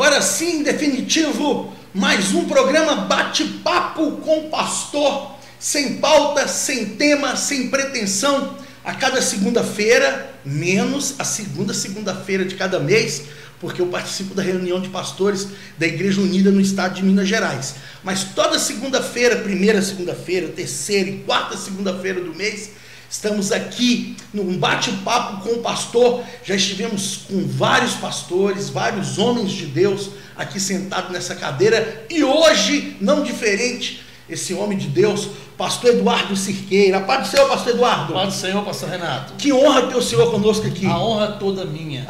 Agora sim, definitivo, mais um programa bate-papo com o pastor, sem pauta, sem tema, sem pretensão, a cada segunda-feira, menos a segunda-feira de cada mês, porque eu participo da reunião de pastores da Igreja Unida no estado de Minas Gerais. Mas toda segunda-feira, primeira segunda-feira, terceira e quarta segunda-feira do mês, estamos aqui num bate-papo com o pastor. Já estivemos com vários pastores, vários homens de Deus aqui sentados nessa cadeira. E hoje, não diferente, esse homem de Deus, pastor Eduardo Cirqueira. A paz do Senhor, pastor Eduardo. A paz do Senhor, pastor Renato. Que honra ter o Senhor conosco aqui. A honra toda minha.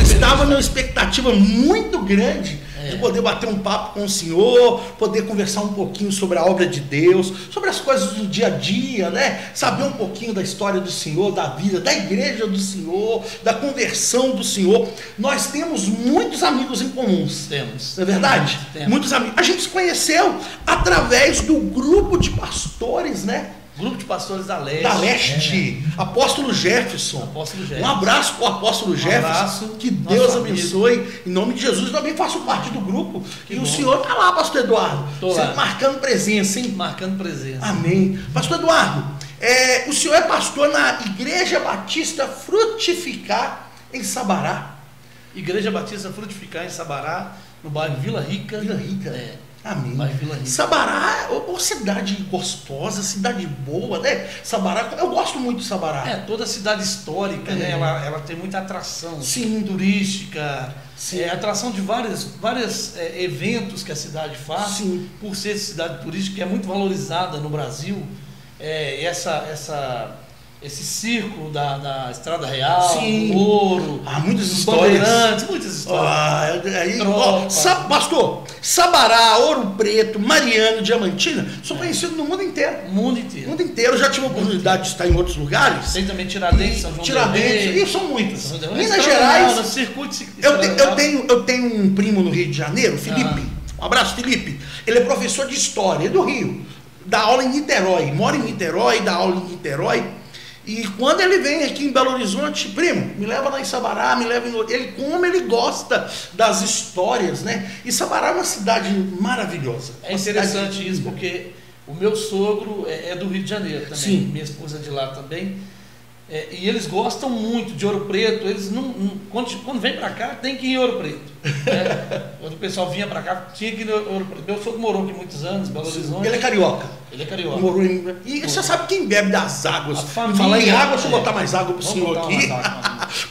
Estava numa expectativa muito grande de poder bater um papo com o Senhor, poder conversar um pouquinho sobre a obra de Deus, sobre as coisas do dia a dia, né? Saber um pouquinho da história do Senhor, da vida, da igreja do Senhor, da conversão do Senhor. Nós temos muitos amigos em comuns. Temos. Não é verdade? Temos. Muitos amigos. A gente se conheceu através do grupo de pastores, né? Grupo de pastores da Leste. Da Leste. Apóstolo Jefferson. Apóstolo Jefferson. Um abraço para o apóstolo Jefferson. Abraço. Que Deus abençoe. Em nome de Jesus, eu também faço parte do grupo. E o senhor está lá, pastor Eduardo. Tô lá. Marcando presença, hein? Marcando presença. Amém. Pastor Eduardo, o senhor é pastor na Igreja Batista Frutificar, em Sabará. Igreja Batista Frutificar, em Sabará, no bairro Vila Rica. Vila Rica. Amém. Vila Rica. Sabará, uma cidade gostosa, cidade boa, né? Sabará, eu gosto muito de Sabará. Toda cidade histórica, né? Ela tem muita atração. Sim. Turística. Sim. Atração de vários eventos que a cidade faz. Sim. Por ser cidade turística, que é muito valorizada no Brasil. Esse circo da Estrada Real, Sim. do Ouro, muitas dos histórias. bandeirantes, muitas histórias. Pastor, Sabará, Ouro Preto, Mariano, Diamantina, são conhecidos no mundo inteiro. Mundo inteiro. Mundo inteiro. Eu já tive a oportunidade de estar em outros lugares. Tem também Tiradentes, São João del Rei. E são muitas. Minas Estrada Gerais. Real, circuito Eu tenho um primo no Rio de Janeiro, Felipe. Um abraço, Felipe. Ele é professor de história, do Rio. Dá aula em Niterói. Mora em Niterói, dá aula em Niterói. E quando ele vem aqui em Belo Horizonte, primo, me leva lá em Sabará, me leva em... Como ele gosta das histórias, né? E Sabará é uma cidade maravilhosa. É interessante isso, porque o meu sogro é do Rio de Janeiro também. Sim. Minha esposa é de lá também. E eles gostam muito de Ouro Preto. Eles quando vem para cá, tem que ir em Ouro Preto. Quando o pessoal vinha para cá, tinha que ir em Ouro Preto. Meu sogro morou aqui muitos anos, Belo Horizonte. Ele é carioca. Morou E você sabe quem bebe das águas? Família, Falar em água, deixa eu botar mais água pro senhor aqui.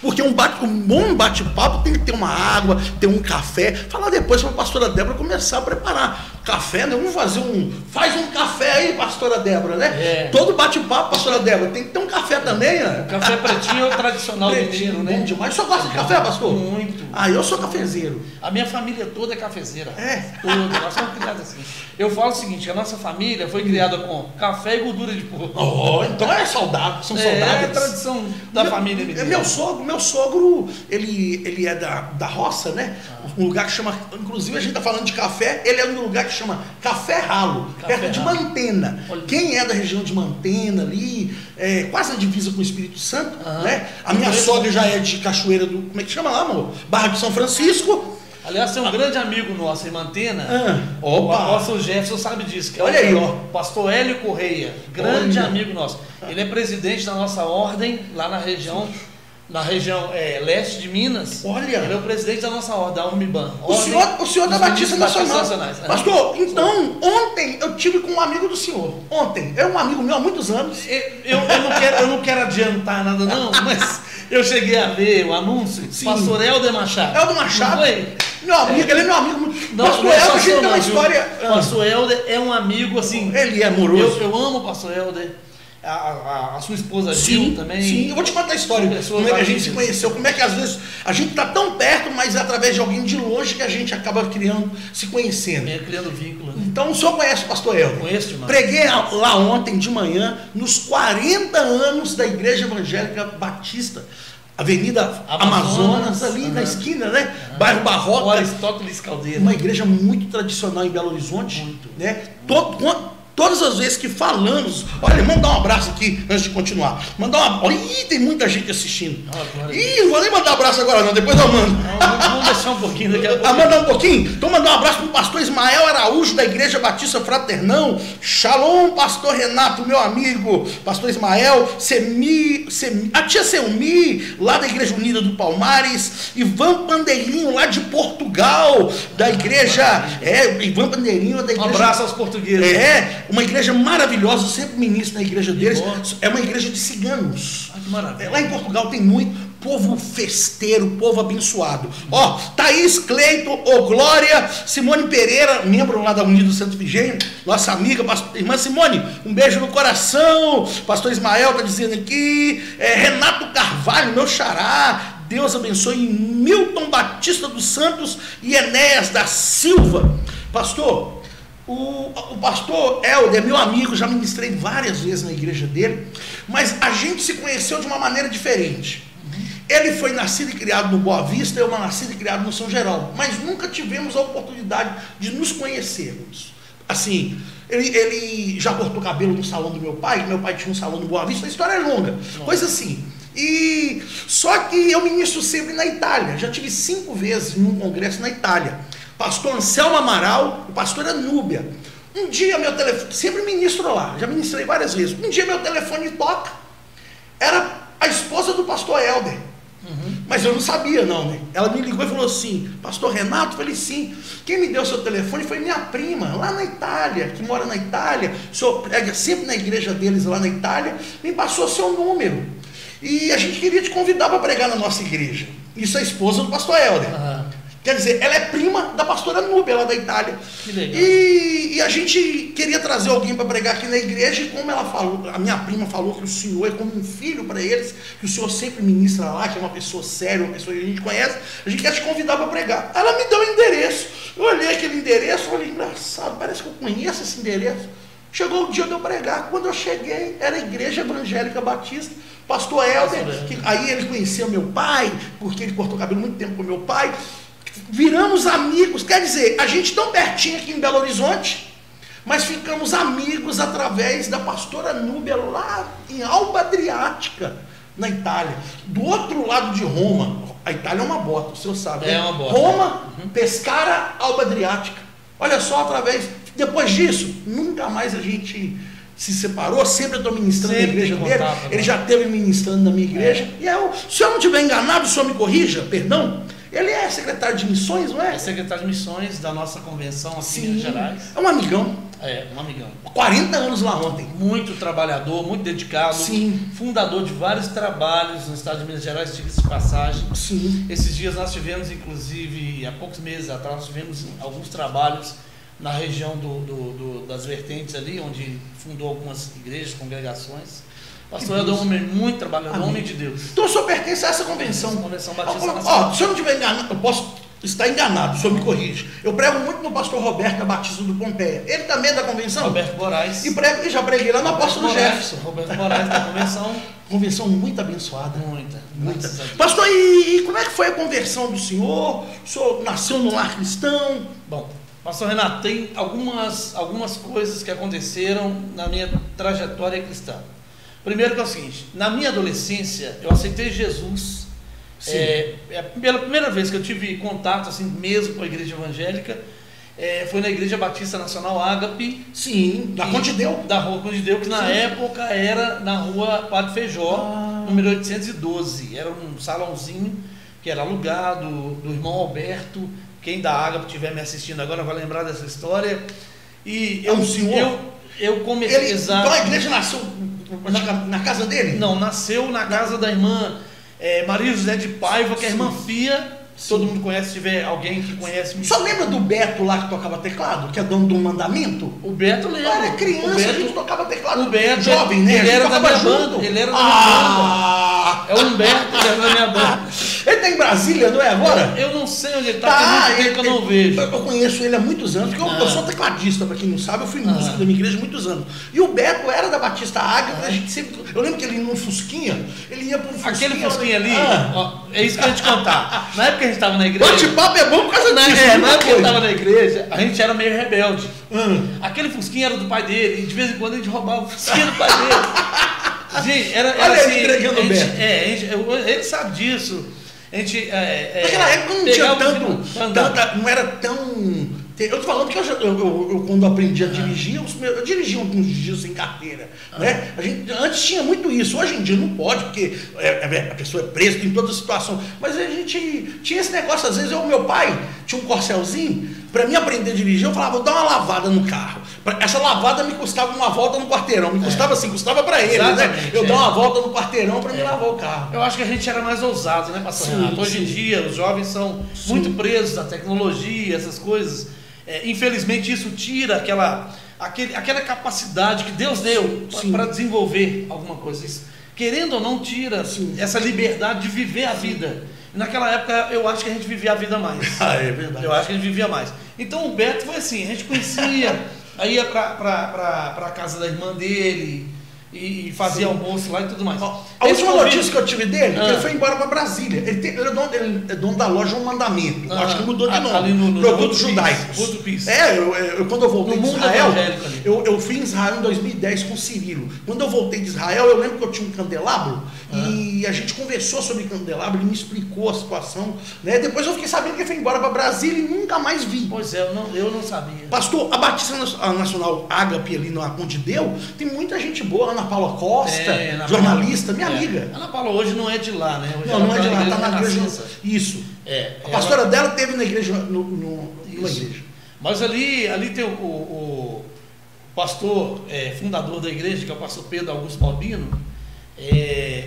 Porque um bom bate-papo tem que ter uma água, ter um café. Falar depois para a pastora Débora começar a preparar café, né? Vamos fazer faz um café aí, pastora Débora, né? Todo bate-papo, pastora Débora, tem que ter um café também, né? O café pretinho é o tradicional mineiro, né? Bom demais. O senhor gosta de café, pastor? Muito. Eu sou cafezeiro. A minha família toda é cafezeira. Toda. Nós somos criados assim. Eu falo o seguinte, a nossa família foi criada com café e gordura de porco. Então é saudável, são saudáveis. É a tradição da família mineira. Meu sogro, ele é da roça, né? Um lugar que chama, inclusive a gente está falando de café, ele é um lugar que chama Café Ralo, perto de Mantena. Olha. Quem é da região de Mantena ali, quase na divisa com o Espírito Santo, né? A minha sogra já é de Cachoeira do, como é que chama lá, amor? Barra de São Francisco. Aliás, tem um grande amigo nosso em Mantena, o Opa! apóstolo Jefferson sabe disso, que é Olha aí, ó. pastor Hélio Correia, grande amigo nosso. Ele é presidente da nossa ordem lá na região leste de Minas. Olha! Ele é o presidente da nossa ordem, da URMIBAN. O senhor da Batista Nacional. Nacionais. Pastor, então, ontem eu tive com um amigo do senhor. Ontem, é um amigo meu há muitos anos. Eu não quero adiantar nada não, mas eu cheguei a ver o anúncio. Sim. Pastor Helder Machado. Helder Machado? Não foi? Meu amigo, ele é meu amigo. Não, Pastor não é Helder, só a gente seu, tem uma não, viu? história. Pastor Helder é um amigo assim. Ele é amoroso. Eu amo o pastor Helder. A sua esposa Sim, Gil também. sim, eu vou te contar a história. Como é que a gente se conheceu, como é que às vezes a gente está tão perto, mas é através de alguém de longe que a gente acaba se conhecendo. Criando vínculo. Né? Então o senhor conhece o pastor Helder? Conheço demais. Preguei lá ontem de manhã, nos 40 anos da Igreja Evangélica Batista, Avenida Amazonas, ali na esquina, né? Bairro Barroca. Aristóteles Caldeira. Uma igreja muito tradicional em Belo Horizonte. Muito. Né? Todas as vezes que falamos, olha, irmão, dá um abraço aqui antes de continuar. Ih, tem muita gente assistindo. Ih, não vou nem mandar um abraço agora não, depois eu mando. Vamos deixar um pouquinho daqui a pouco. Mandar um pouquinho? Então mandar um abraço para o pastor Ismael Araújo, da Igreja Batista Fraternão. Shalom, pastor Renato, meu amigo. Pastor Ismael, a tia Selmi, lá da Igreja Unida do Palmares. Ivan Pandeirinho, lá de Portugal, da Igreja... Ivan Pandeirinho da Igreja... Um abraço aos portugueses. Uma igreja maravilhosa, eu sempre ministro na igreja deles. É uma igreja de ciganos. Que maravilha. Lá em Portugal tem muito povo festeiro, povo abençoado. Thaís Cleito, Glória, Simone Pereira, membro lá da Unida do Santo Vigênio, nossa amiga, irmã Simone, um beijo no coração. Pastor Ismael está dizendo aqui, Renato Carvalho, meu xará, Deus abençoe. Milton Batista dos Santos e Enéas da Silva. Pastor, o pastor Helder, meu amigo, já ministrei várias vezes na igreja dele, mas a gente se conheceu de uma maneira diferente. Ele foi nascido e criado no Boa Vista, eu nascido e criado no São Geraldo, mas nunca tivemos a oportunidade de nos conhecermos. Assim, ele já cortou cabelo no salão do meu pai tinha um salão no Boa Vista, a história é longa, coisa assim. E só que eu ministro sempre na Itália, já tive 5 vezes num congresso na Itália. Pastor Anselmo Amaral e pastor Anúbia. Um dia meu telefone, sempre ministro lá, já ministrei várias vezes. Um dia meu telefone toca, era a esposa do pastor Helder. Mas eu não sabia não, né? Ela me ligou e falou assim, pastor Renato? Eu falei, sim. Quem me deu seu telefone foi minha prima, lá na Itália, que mora na Itália. O senhor prega sempre na igreja deles lá na Itália, me passou seu número. E a gente queria te convidar para pregar na nossa igreja. Isso é a esposa do pastor Helder. Quer dizer, ela é prima da pastora Núbia, lá da Itália. Que legal. E a gente queria trazer alguém para pregar aqui na igreja, e como ela falou, a minha prima falou que o senhor é como um filho para eles, que o senhor sempre ministra lá, que é uma pessoa séria, uma pessoa que a gente conhece, a gente quer te convidar para pregar. Ela me deu o endereço. Eu olhei aquele endereço, falei, engraçado, parece que eu conheço esse endereço. Chegou o dia de eu pregar. Quando eu cheguei, era a Igreja Evangélica Batista, pastor Helder, aí ele conhecia meu pai, porque ele cortou o cabelo muito tempo com meu pai. Viramos amigos, quer dizer, a gente tão pertinho aqui em Belo Horizonte, mas ficamos amigos através da pastora Núbia lá em Alba Adriática, na Itália, do outro lado de Roma. A Itália é uma bota, o senhor sabe, né? É uma bota. Roma, Pescara, Alba Adriática. Olha só, através, depois disso, nunca mais a gente se separou, sempre eu estou ministrando sempre na igreja dele, contato, ele já esteve ministrando na minha igreja, e se eu não estiver enganado, o senhor me corrija, perdão. Ele é secretário de missões, não é? É secretário de missões da nossa convenção aqui em Minas Gerais. É um amigão. É, um amigão. 40 anos lá ontem. Muito trabalhador, muito dedicado. Sim. Fundador de vários trabalhos no estado de Minas Gerais, diga-se de passagem. Sim. Esses dias nós tivemos, inclusive, há poucos meses atrás, nós tivemos alguns trabalhos na região das vertentes ali, onde fundou algumas igrejas, congregações. Pastor é um homem muito trabalhador, um homem de Deus. Então o senhor pertence a essa convenção. Convenção Batista Nacional. Se eu não estiver enganado, eu posso estar enganado, o senhor me corrige. Eu prego muito no pastor Roberto Batista do Pompeia. Ele também é da convenção? Roberto Moraes. E já preguei lá no apóstolo Jefferson. Roberto Moraes da convenção. Convenção muito abençoada. Muita. Pastor, e como é que foi a conversão do senhor? O senhor nasceu num lar cristão? Bom, pastor Renato, tem algumas coisas que aconteceram na minha trajetória cristã. Primeiro que é o seguinte, na minha adolescência, eu aceitei Jesus, pela primeira vez que eu tive contato, assim, mesmo com a igreja evangélica, foi na Igreja Batista Nacional Ágape. Sim, da Condideu. Da Rua Condideu, que na época era na Rua Padre Feijó, número 812, era um salãozinho que era alugado, do irmão Alberto. Quem da Ágape estiver me assistindo agora vai lembrar dessa história. E eu comecei... Então a igreja nasceu na casa dele? Não, nasceu na casa da irmã Maria José de Paiva, que é a irmã Fia. Todo mundo conhece, se tiver alguém que conhece. Só lembra do Beto lá que tocava teclado, que é dono do mandamento? O Beto lembra. Eu era criança, a gente tocava teclado. O Beto, jovem, né? Ele era da minha banda. Ele era da minha banda. É o Humberto, ele era da minha banda. Ele tá em Brasília, não é agora? Eu não sei onde ele tá, tem muito tempo que eu não vejo. Eu conheço ele há muitos anos, porque eu sou tecladista, para quem não sabe, eu fui músico da minha igreja há muitos anos. E o Beto era da Batista Ágata, a gente sempre. Eu lembro que ele ia num Fusquinha, ele ia pro Fusquinha. Aquele Fusquinha ali, ó, é isso que eu ia te contar. Na época que a gente estava na igreja. Bate-papo é bom por causa disso. Na época que eu estava na igreja, a gente era meio rebelde. Aquele Fusquinha era do pai dele, e de vez em quando a gente roubava o Fusquinha do pai dele. Gente, era olha assim. Ele entregando o Beto. Ele sabe disso. A gente. Naquela época não tinha tanto. Não era tão. Eu tô falando que eu quando aprendi a dirigir, eu dirigia alguns dias sem carteira. Né? Antes tinha muito isso, hoje em dia não pode, porque a pessoa é presa, tem toda a situação. Mas a gente tinha esse negócio, às vezes meu pai tinha um Corcelzinho, para mim aprender a dirigir, eu falava, vou dar uma lavada no carro. Essa lavada me custava uma volta no quarteirão, custava para ele, né? Eu dar uma volta no quarteirão para me lavar o carro. Eu acho que a gente era mais ousado, né, pastor Renato? Hoje em dia, os jovens são muito presos à tecnologia, essas coisas. Infelizmente isso tira aquela capacidade que Deus deu para desenvolver alguma coisa. Isso, querendo ou não, tira essa liberdade de viver a vida. E naquela época eu acho que a gente vivia a vida mais. É verdade. Eu acho que a gente vivia mais. Então o Beto foi assim, a gente conhecia, aí ia para a casa da irmã dele e fazia almoço lá e tudo mais. A última notícia que eu tive dele, que ele foi embora para Brasília. Ele é dono da loja Um Mandamento. Acho que mudou de nome. Produtos judaicos. Quando eu voltei de Israel, eu fui em Israel em 2010 com o Cirilo. Quando eu voltei de Israel, eu lembro que eu tinha um candelabro e a gente conversou sobre candelabro, ele me explicou a situação. Né? Depois eu fiquei sabendo que ele foi embora para Brasília e nunca mais vi. Pois é, eu não sabia. Pastor, a Batista Nacional Ágape ali na Ponte Deu, tem muita gente boa, Ana Paula Costa, jornalista, minha amiga. Ana Paula hoje não é de lá, né? Hoje não é de lá, está na igreja. Isso. A pastora dela teve na igreja, numa igreja. Mas ali tem o pastor fundador da igreja, que é o pastor Pedro Augusto Balbino.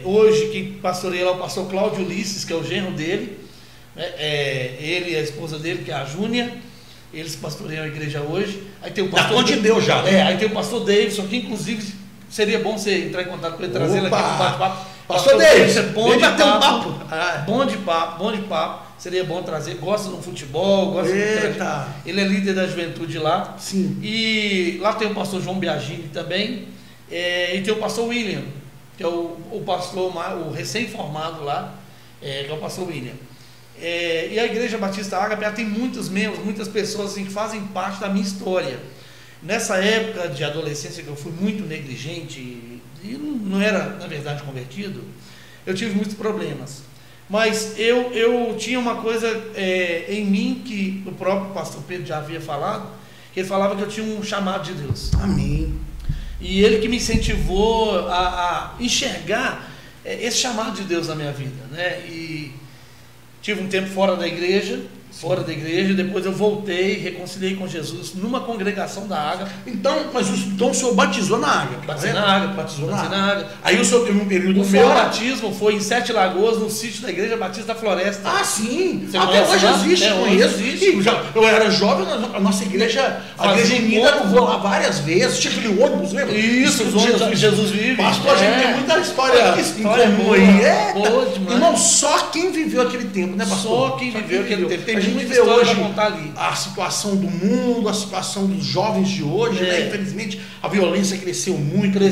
Hoje quem pastoreia lá é o pastor Cláudio Ulisses, que é o genro dele. Ele e a esposa dele, que é a Júnia. Eles pastoreiam a igreja hoje. Aí tem o pastor. De Deus já. Aí tem o pastor Davidson, que inclusive seria bom você entrar em contato com ele, trazer ele aqui no bate-papo. Pastor Davidson, vem bater um papo. Bom de papo. Seria bom trazer. Gosta do futebol, gosta de. Ele é líder da juventude lá. Sim. E lá tem o pastor João Biagini também. E tem o pastor William, que é o pastor, o recém-formado lá, que é o pastor William. E a Igreja Batista Ágape tem muitos membros, muitas pessoas assim, que fazem parte da minha história. Nessa época de adolescência, que eu fui muito negligente e não era, na verdade, convertido, eu tive muitos problemas. Mas eu tinha uma coisa em mim que o próprio pastor Pedro já havia falado, que ele falava que eu tinha um chamado de Deus. Amém. E ele que me incentivou a enxergar esse chamado de Deus na minha vida, né? E tive um tempo fora da igreja, depois eu voltei, reconciliei com Jesus numa congregação da Ágape. Então o senhor batizou na Ágape? Batizou na Ágape. Aí o senhor teve um período fora. O meu batismo foi em Sete Lagoas, no sítio da Igreja Batista da Floresta. Ah, sim! Você até hoje existe, conheço. Eu era jovem, a nossa igreja, a igreja unida, eu vou lá várias vezes, tinha aquele ônibus, lembra? Isso, os ônibus Jesus vive. Pastor, a gente tem muita história em comum aí. Irmão, só quem viveu aquele tempo, né, pastor? Só quem viveu aquele tempo. A gente vê hoje a situação do mundo, a situação dos jovens de hoje, né? Infelizmente a violência cresceu muito, né?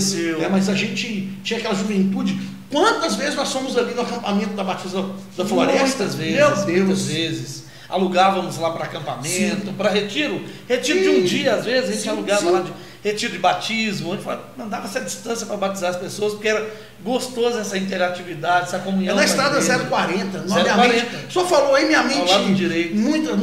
Mas a gente tinha aquela juventude. Quantas vezes nós fomos ali no acampamento da Batista da Floresta? Muitas vezes. Alugávamos lá para acampamento, para retiro de um dia, às vezes a gente alugava lá de retiro de batismo, onde mandava essa distância para batizar as pessoas, porque era gostoso essa interatividade, essa comunhão. Na estrada 040, o senhor falou aí, minha mente, muita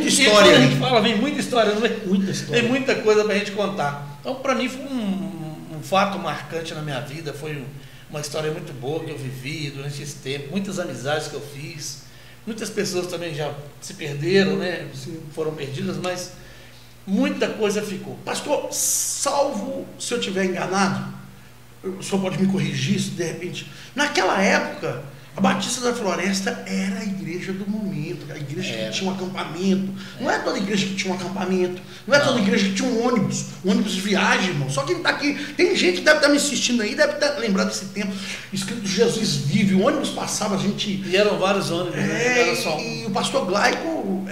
história. A gente fala, vem muita história, não é? Muita história. Tem muita coisa para a gente contar. Então, para mim, foi um fato marcante na minha vida, foi uma história muito boa que eu vivi durante esse tempo, muitas amizades que eu fiz, muitas pessoas também já se perderam, né? Foram perdidas, mas muita coisa ficou. Pastor, salvo se eu estiver enganado, o senhor pode me corrigir se de repente, naquela época, A Batista da Floresta era a igreja do momento, a igreja que tinha um acampamento. Não é toda igreja que tinha um acampamento, não é toda igreja que tinha um ônibus de viagem, irmão. Só quem está aqui, tem gente que deve estar me assistindo aí, deve estar lembrado desse tempo, escrito Jesus vive, o ônibus passava, a gente... E eram vários ônibus, né? Era só um. E o pastor Glaico,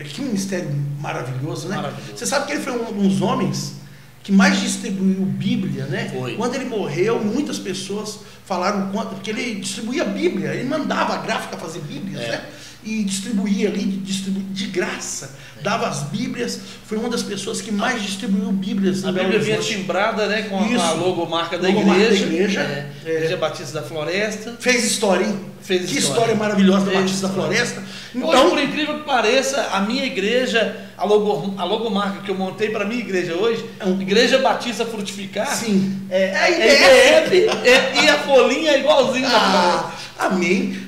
que ministério maravilhoso, né? Maravilhoso. Você sabe que ele foi um dos homens que mais distribuiu Bíblia, né? Foi. Quando ele morreu, muitas pessoas falaram quanto, porque ele distribuía Bíblia, ele mandava a gráfica fazer Bíblias, né? E distribuía ali, de graça, dava as Bíblias, foi uma das pessoas que mais distribuiu Bíblias. A Bíblia vinha timbrada, né, com a logomarca da igreja, Igreja Batista da Floresta. Fez história, hein? Que história maravilhosa da Batista da Floresta. Então, hoje, por incrível que pareça, a minha igreja, a logomarca que eu montei para a minha igreja hoje, Igreja Batista Frutificar, sim. IBF, e a folhinha é igualzinha da Floresta. Amém.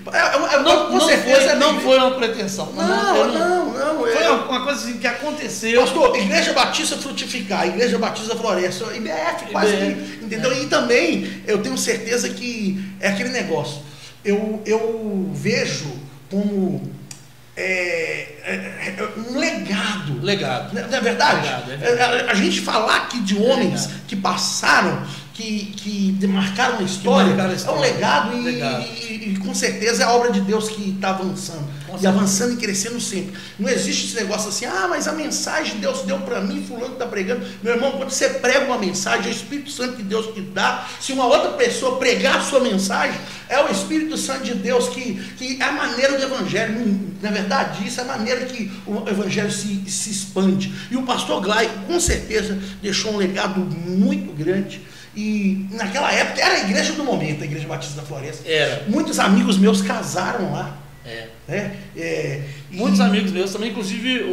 Não foi uma pretensão. Não. Foi uma coisa assim que aconteceu. Pastor, Igreja Batista Frutificar, Igreja Batista da Floresta, IBF, quase que, entendeu? E também eu tenho certeza que é aquele negócio. Eu vejo como um legado. Não é verdade? A gente falar aqui de homens que passaram, que demarcaram a história, é um legado e com certeza é a obra de Deus que está avançando. E avançando e crescendo sempre. Não existe esse negócio assim, mas a mensagem Deus deu para mim, fulano está pregando. Meu irmão, quando você prega uma mensagem, é o Espírito Santo de Deus que dá. Se uma outra pessoa pregar a sua mensagem, é o Espírito Santo de Deus que é a maneira do Evangelho. Na verdade, isso é a maneira que o Evangelho se expande. E o pastor Glai, com certeza, deixou um legado muito grande. E naquela época era a igreja do momento, a Igreja Batista da Floresta. Era. Muitos amigos meus casaram lá. Muitos amigos meus também, inclusive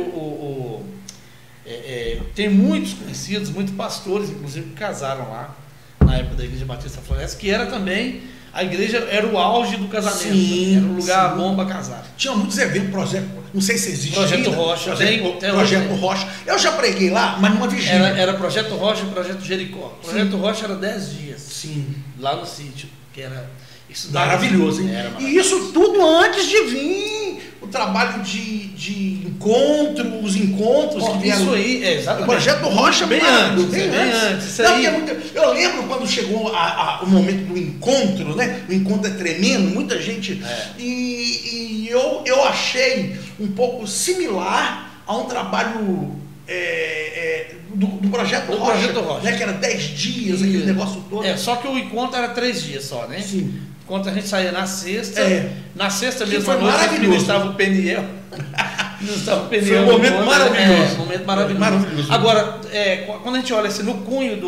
tem muitos conhecidos, muitos pastores, inclusive, que casaram lá na época da Igreja Batista da Floresta, que era também, a igreja era o auge do casamento, sim, era o lugar bom para casar. Tinha muitos eventos, não sei se existe Projeto ainda, Rocha, Projeto Rocha. Eu já preguei lá, mas numa vigília. Era Projeto Rocha e Projeto Jericó. Projeto Rocha era 10 dias. Sim. Lá no sítio, que era isso maravilhoso, hein? E isso tudo antes de vir o trabalho de encontro, os encontros que vieram. Isso aí, exatamente. O Projeto Rocha bem antes. Isso aí. Eu lembro quando chegou o momento do encontro, né? O encontro é tremendo, muita gente. E eu achei um pouco similar a um trabalho do Projeto Rocha, né? Que era 10 dias, aquele negócio todo. Só que o encontro era 3 dias só, né? Sim. Enquanto a gente saía na sexta, na sexta mesmo à noite, não estava o Peniel. Foi um momento maravilhoso. Um momento maravilhoso. Agora, quando a gente olha assim, no cunho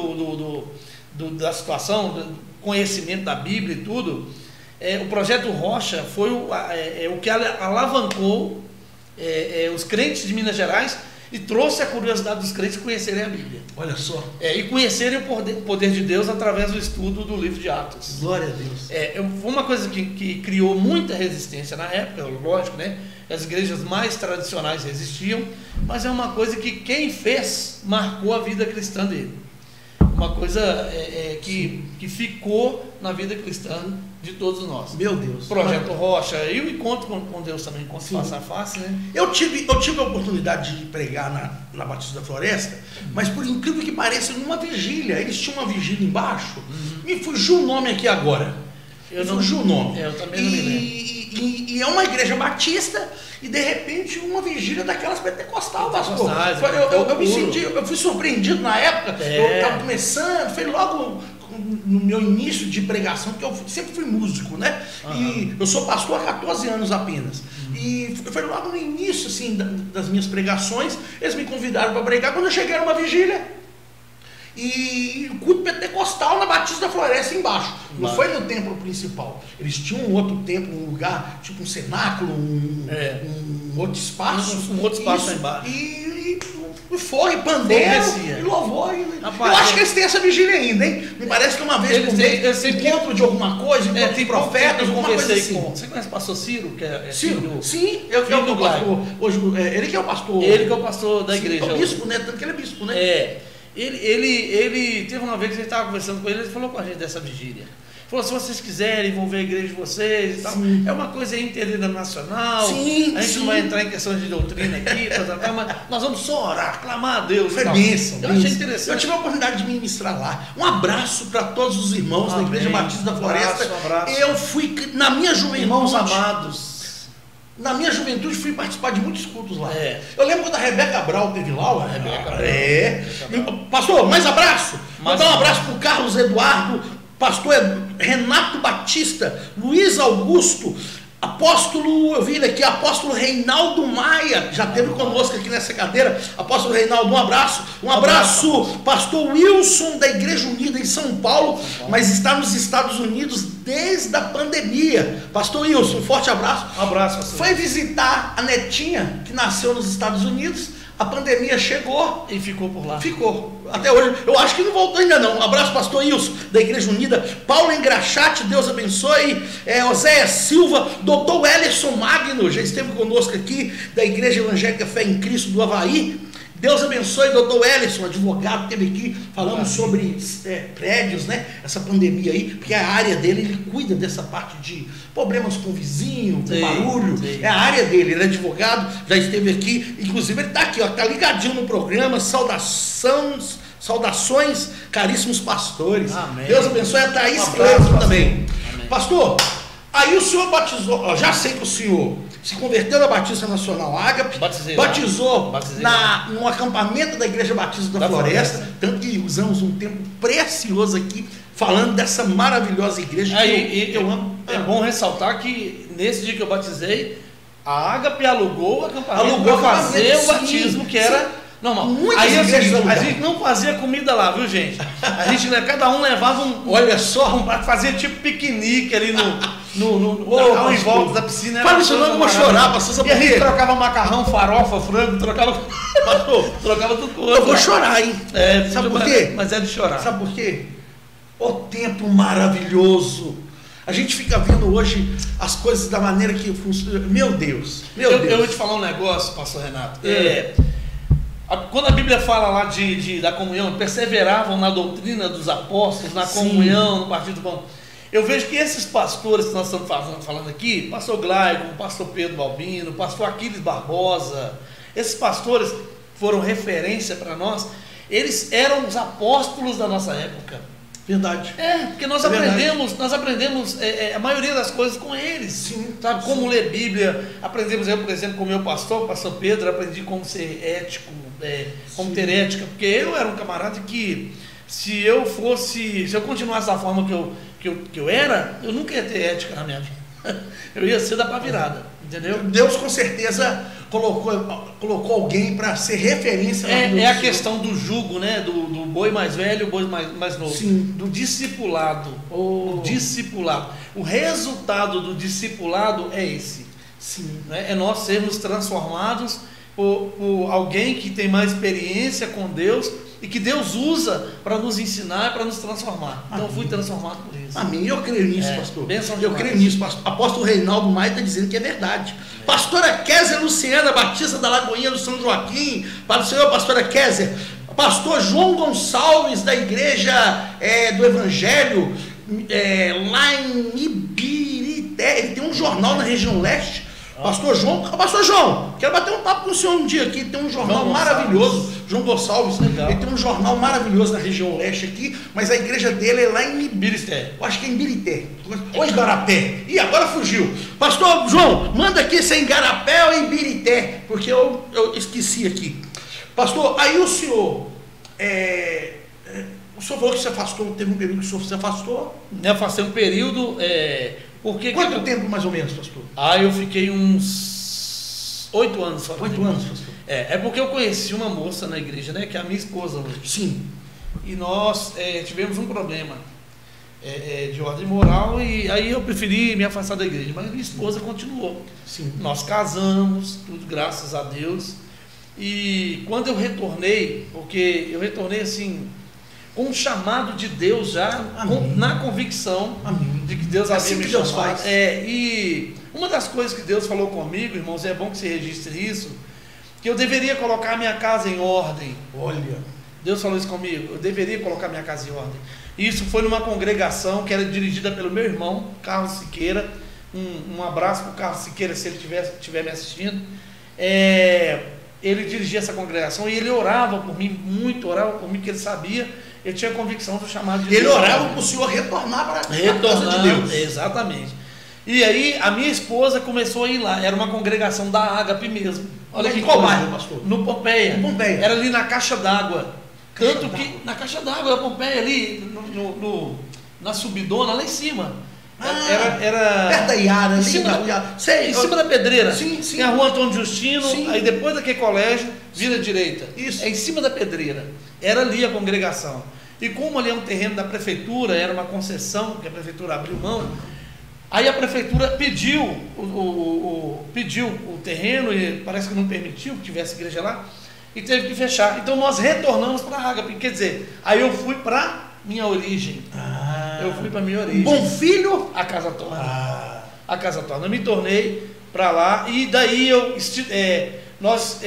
da situação, do conhecimento da Bíblia e tudo, o Projeto Rocha foi o que alavancou os crentes de Minas Gerais e trouxe a curiosidade dos crentes conhecerem a Bíblia. Olha só. E conhecerem o poder de Deus através do estudo do livro de Atos. Glória a Deus. Foi uma coisa que criou muita resistência na época, lógico, né? As igrejas mais tradicionais resistiam, mas é uma coisa que quem fez marcou a vida cristã dele. Uma coisa que ficou na vida cristã de todos nós. Meu Deus. Projeto Rocha e o encontro com Deus também, encontro face a face, né? Eu tive a oportunidade de pregar na Batista da Floresta, mas por incrível que pareça, numa vigília. Eles tinham uma vigília embaixo. Me fugiu o nome aqui agora. Fugiu o nome. Eu também não me lembro. E é uma igreja batista e de repente uma vigília daquelas pentecostal, pastor. Eu fui surpreendido na época. Eu estava começando, foi logo no meu início de pregação, porque eu sempre fui músico, né? E eu sou pastor há 14 anos apenas. E foi logo no início assim, das minhas pregações, eles me convidaram para pregar quando eu cheguei numa vigília. E o culto pentecostal na Batista da Floresta embaixo. Não foi no templo principal. Eles tinham um outro templo, um lugar, tipo um cenáculo, um outro espaço. Um outro espaço lá embaixo. E foi, pandeiro, e louvor. Eu acho que eles têm essa vigília ainda, hein? Me parece que uma vez por mês, encontro de alguma coisa, encontro de profetas, alguma coisa assim. Você conhece o pastor Ciro? Ciro? Sim, eu que é o pastor. Hoje, ele que é o pastor. Ele que é o pastor da igreja. É o bispo, né? Tanto que ele é bispo, né? Ele teve uma vez que a gente estava conversando com ele, ele falou com a gente dessa vigília. Falou, se vocês quiserem envolver a igreja de vocês e tal, é uma coisa interdenominacional, Sim, a gente não vai entrar em questões de doutrina aqui, mas nós vamos só orar, clamar a Deus. Foi bênção. Eu achei interessante. Eu tive a oportunidade de ministrar lá. Um abraço para todos os irmãos da Igreja Batista da Floresta. Um abraço. Eu fui, na minha juventude... Irmãos amados. Na minha juventude fui participar de muitos cultos lá. É. Eu lembro quando a Rebeca Brau teve lá. Rebeca Pastor, mais abraço. Vou dar um abraço para o Carlos Eduardo, pastor Renato Batista, Luiz Augusto, apóstolo, eu vi ele aqui, apóstolo Reinaldo Maia, já teve conosco aqui nessa cadeira. Apóstolo Reinaldo, um abraço. Um abraço, pastor Wilson, da Igreja Unida em São Paulo, mas está nos Estados Unidos desde a pandemia. Pastor Wilson, um forte abraço. Um abraço, pastor. Foi visitar a netinha, que nasceu nos Estados Unidos. A pandemia chegou e ficou por lá. Ficou. Até hoje. Eu acho que não voltou ainda não. Um abraço, pastor Wilson, da Igreja Unida. Paulo Engraxate, Deus abençoe. Oséias Silva. Doutor Ellerson Magno, já esteve conosco aqui, da Igreja Evangélica Fé em Cristo do Havaí. Deus abençoe, doutor Ellerson, advogado, esteve aqui falando sobre prédios, né? Essa pandemia aí, porque é a área dele, ele cuida dessa parte de problemas com o vizinho, com barulho, é a área dele, ele é advogado, já esteve aqui, inclusive ele está aqui, ó, tá ligadinho no programa, saudações, caríssimos pastores. Amém. Deus abençoe a Thaís Cleison também. Amém. Pastor, aí o senhor batizou, ó, já sei que o senhor se converteu na Batista Nacional Ágape, batizou num acampamento da Igreja Batista da Floresta, tanto que usamos um tempo precioso aqui, falando dessa maravilhosa igreja que eu amo. É bom ressaltar que nesse dia que eu batizei, a Ágape alugou o acampamento para fazer o batismo, que era normal. Aí a gente não fazia comida lá, viu, gente? A gente, cada um levava olha só, fazia tipo piquenique ali em volta da piscina. Fala isso não, eu vou chorar, pastor. E a gente trocava macarrão, farofa, frango, trocava tudo com outro. Eu vou chorar, hein? Sabe por quê? Mas é de chorar. Sabe por quê? O tempo maravilhoso. A gente fica vendo hoje as coisas da maneira que funciona. Meu Deus. Eu vou te falar um negócio, pastor Renato. Quando a Bíblia fala lá da comunhão, perseveravam na doutrina dos apóstolos, na comunhão, no partido do pão. Eu vejo que esses pastores que nós estamos falando aqui, pastor Glaicon, pastor Pedro Balbino, pastor Aquiles Barbosa, esses pastores foram referência para nós, eles eram os apóstolos da nossa época. Verdade. Porque nós aprendemos a maioria das coisas com eles. Sim, sabe? Como ler Bíblia. Aprendemos, eu, por exemplo, com o meu pastor, o pastor Pedro, aprendi como ser ético, como ter ética, porque eu era um camarada que, se eu continuasse da forma que eu era, eu nunca ia ter ética na minha vida. Eu ia ser da pá virada, entendeu? Deus com certeza colocou alguém para ser referência. É a questão do jugo, né? Do boi mais velho e o boi mais novo. Sim. Do discipulado. O discipulado. O resultado do discipulado é esse. Sim. É nós sermos transformados por alguém que tem mais experiência com Deus e que Deus usa para nos ensinar e para nos transformar. Então eu fui transformado por isso. Amém. Eu creio nisso, pastor. Eu creio nisso, pastor. Apóstolo Reinaldo Maia está dizendo que é verdade. Pastora Kézia Luciana Batista da Lagoinha do São Joaquim, para o Senhor, pastora Kézia. Pastor João Gonçalves, da Igreja do Evangelho, lá em Ibirité, ele tem um jornal na região leste. Pastor João, quero bater um papo com o senhor um dia aqui, tem um jornal maravilhoso, João Gonçalves, legal. Ele tem um jornal maravilhoso na região leste aqui, mas a igreja dele é lá em Ibirité, eu acho que é em Ibirité, ou em Igarapé, agora fugiu. Pastor João, manda aqui se é em Igarapé ou em Ibirité, porque eu esqueci aqui. Pastor, aí o senhor falou que se afastou, teve um período que o senhor se afastou? Eu afastei um período, Quanto tempo mais ou menos, pastor? Eu fiquei uns 8 anos fora. 8 anos, pastor? É porque eu conheci uma moça na igreja, né, que é a minha esposa hoje. Sim. E nós tivemos um problema de ordem moral, e aí eu preferi me afastar da igreja, mas minha esposa continuou. Sim. Nós casamos, tudo graças a Deus, e quando eu retornei, porque eu retornei assim, com um chamado de Deus já, na convicção de que Deus havia me chamado. E uma das coisas que Deus falou comigo, irmãos, é bom que você registre isso, que eu deveria colocar a minha casa em ordem. Olha, Deus falou isso comigo, eu deveria colocar minha casa em ordem. E isso foi numa congregação que era dirigida pelo meu irmão, Carlos Siqueira. Um abraço para o Carlos Siqueira, se ele estiver me assistindo. Ele dirigia essa congregação e ele orava por mim, muito orava por mim, porque ele sabia, ele tinha convicção do chamado de Deus. Ele orava para o senhor retornar para a casa de Deus. Exatamente. E aí a minha esposa começou a ir lá, era uma congregação da Ágape mesmo. Olha que qual bairro, pastor? No Pompeia. No Pompeia. Era ali na Caixa d'Água. Tanto que na Caixa d'Água da Pompeia, ali na subidona, lá em cima. Era perto da Iara, em cima da pedreira. Sim, sim. Tem a rua Antônio Justino, sim. Aí depois daquele colégio, vira direita. Isso. É em cima da pedreira. Era ali a congregação. E como ali é um terreno da prefeitura, era uma concessão que a prefeitura abriu mão, aí a prefeitura pediu o terreno e parece que não permitiu que tivesse igreja lá e teve que fechar. Então nós retornamos para a Ágape. Quer dizer, aí eu fui para minha origem. Eu fui para minha origem. Bom filho? A Casa Torna. A Casa Torna. Eu me tornei para lá e daí nós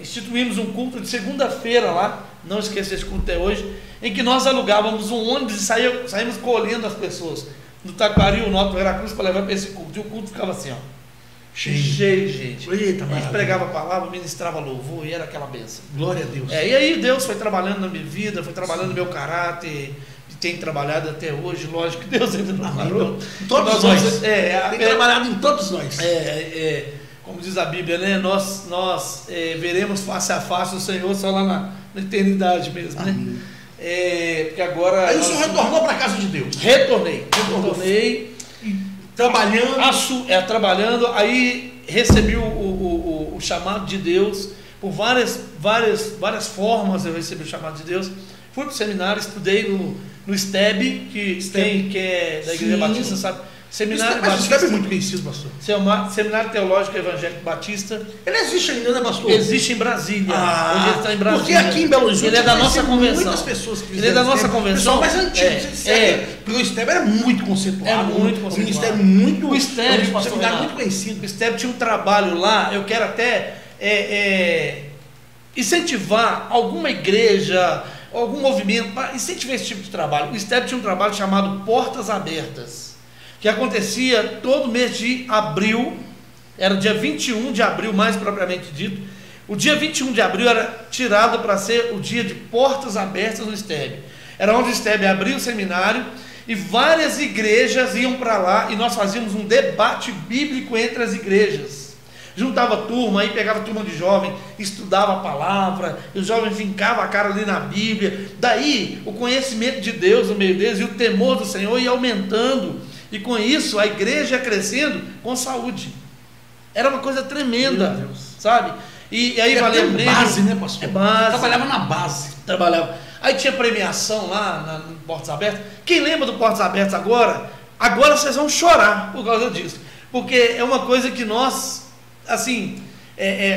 instituímos um culto de segunda-feira lá, não esqueça esse culto até hoje, em que nós alugávamos um ônibus e saímos colhendo as pessoas do Taquari, o Norte do Veracruz, para levar para esse culto. E o culto ficava assim, ó. Cheio de gente. Eita, a gente pregava a palavra, ministrava louvor e era aquela bênção. Glória a Deus. E aí Deus foi trabalhando na minha vida, foi trabalhando no meu caráter, e tem trabalhado até hoje, lógico que Deus ainda não parou. Todos nós. Tem trabalhado em todos nós. Como diz a Bíblia, né? Nós veremos face a face o Senhor só lá na eternidade mesmo, né? Porque agora... Aí o senhor retornou para a casa de Deus. Retornei. Trabalhando. Trabalhando, aí recebi o chamado de Deus, por várias formas eu recebi o chamado de Deus. Fui para o seminário, estudei no STEB, quem é da Igreja Batista sabe. Seminário Batista. O STEB é muito conhecido, pastor. Seminário Teológico Evangélico Batista. Ele existe ainda, né, pastor? Existe em Brasília. Hoje ele está em Brasília. Porque aqui em Belo Horizonte ele é da nossa convenção. Muitas pessoas que ele é da nossa convenção. Pessoal mais antigo. Porque o STEB era muito conceituado. É muito conceituado. O ministério muito... O STEB, pastor, muito conhecido. O STEB tinha um trabalho lá, eu quero até incentivar alguma igreja, algum movimento, para incentivar esse tipo de trabalho. O STEB tinha um trabalho chamado Portas Abertas, que acontecia todo mês de abril, era dia 21 de abril, mais propriamente dito. O dia 21 de abril era tirado para ser o dia de portas abertas no STEB. Era onde o STEB abriu o seminário e várias igrejas iam para lá e nós fazíamos um debate bíblico entre as igrejas. Juntava turma, aí pegava turma de jovem, estudava a palavra, e os jovens fincavam a cara ali na Bíblia. Daí o conhecimento de Deus no meio deles e o temor do Senhor ia aumentando. E com isso a igreja ia crescendo com saúde. Era uma coisa tremenda, sabe? E aí valia base, né, pastor? Base. Trabalhava na base. Trabalhava. Aí tinha premiação lá no Portas Abertas. Quem lembra do Portas Abertas agora? Agora vocês vão chorar por causa disso. Porque é uma coisa que nós, assim,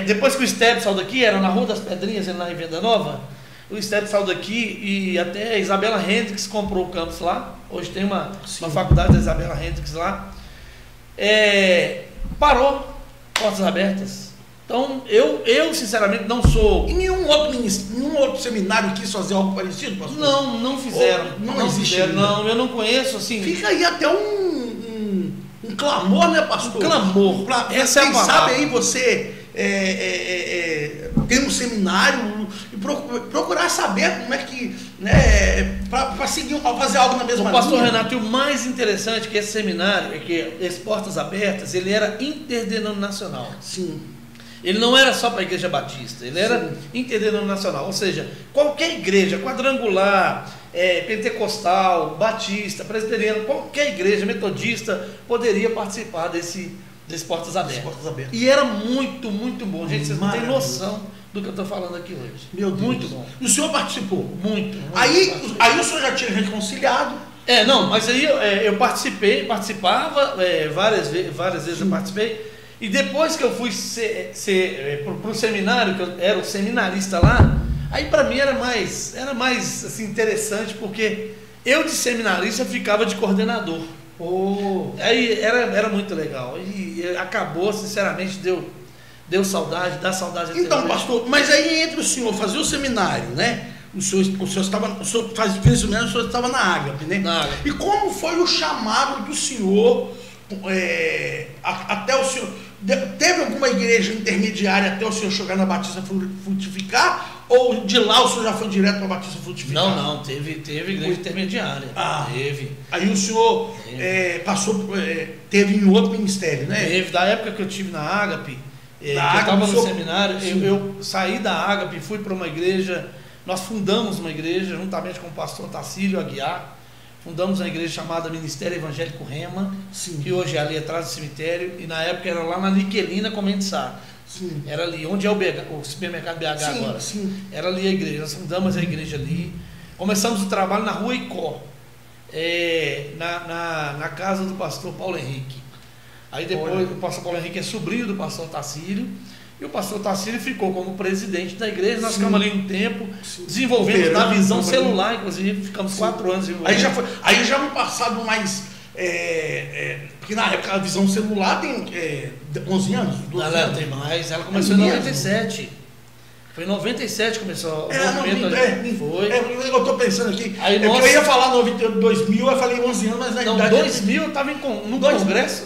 depois que o STEB saiu daqui, era na Rua das Pedrinhas, lá em Venda Nova. O STEB saiu daqui e até a Isabela Hendricks comprou o campus lá. Hoje tem uma faculdade da Isabela Hendricks lá. Parou Portas Abertas. Então, eu sinceramente não sou... E nenhum outro seminário quis fazer algo parecido, pastor? Não fizeram. Não existe. Não, eu não conheço, assim... Fica aí até um clamor, né, pastor? Um clamor. Essa é a palavra. Sabe aí você ter um seminário e procurar saber como é que... né, para fazer algo na mesma linha. Pastor Renato, e o mais interessante que esse seminário, é que esse Portas Abertas, ele era interdenominacional. Sim. Ele não era só para a Igreja Batista, ele era interdenominacional, ou seja, qualquer igreja quadrangular, pentecostal, batista, presbiteriana, qualquer igreja metodista poderia participar desse Portas Abertas. E era muito, muito bom. Gente, vocês não têm noção do que eu estou falando aqui hoje. Meu Deus. Muito bom. E o senhor participou? Muito. Aí o senhor já tinha reconciliado? Mas aí eu participava, várias vezes eu participei. E depois que eu fui para o seminário, que eu era o seminarista lá, aí para mim era mais assim, interessante, porque eu de seminarista ficava de coordenador. Aí era muito legal. E acabou, sinceramente, deu saudade, dá saudade. Então, pastor, mas aí entre o senhor fazer o seminário, né? o senhor faz isso mesmo, o senhor estava na Ágape, né? Na Ágape. E como foi o chamado do senhor até o senhor... Teve alguma igreja intermediária até o senhor chegar na Batista Frutificar? Ou de lá o senhor já foi direto para a Batista Frutificar? Não, teve igreja intermediária. Teve. Aí o senhor teve em outro ministério, né? Teve, da época que eu tive na Ágape, que eu Ágape, estava no seminário, eu saí da Ágape, fui para uma igreja, nós fundamos uma igreja, juntamente com o pastor Tacílio Aguiar, fundamos uma igreja chamada Ministério Evangélico Rema, que hoje é ali atrás do cemitério, e na época era lá na Niquelina Comensar. Sim. Era ali, onde é o supermercado BH agora. Sim. Era ali a igreja, nós fundamos a igreja ali. Começamos o trabalho na rua Icó, na casa do pastor Paulo Henrique. Aí depois o pastor Paulo Henrique é sobrinho do pastor Tacílio, e o pastor Tacílio ficou como presidente da igreja. Nós ficamos ali um tempo, desenvolvendo na visão celular, inclusive, ficamos 4 anos desenvolvendo. Aí já no passado mais... porque na época a visão celular tem 11 anos, 12 ela anos. tem mais, ela começou em 97. Foi em 97 que começou o movimento. Foi. Eu estou pensando aqui. Aí eu ia falar 2000, eu falei 11 anos, mas na não, idade... 2000 eu estava num congresso.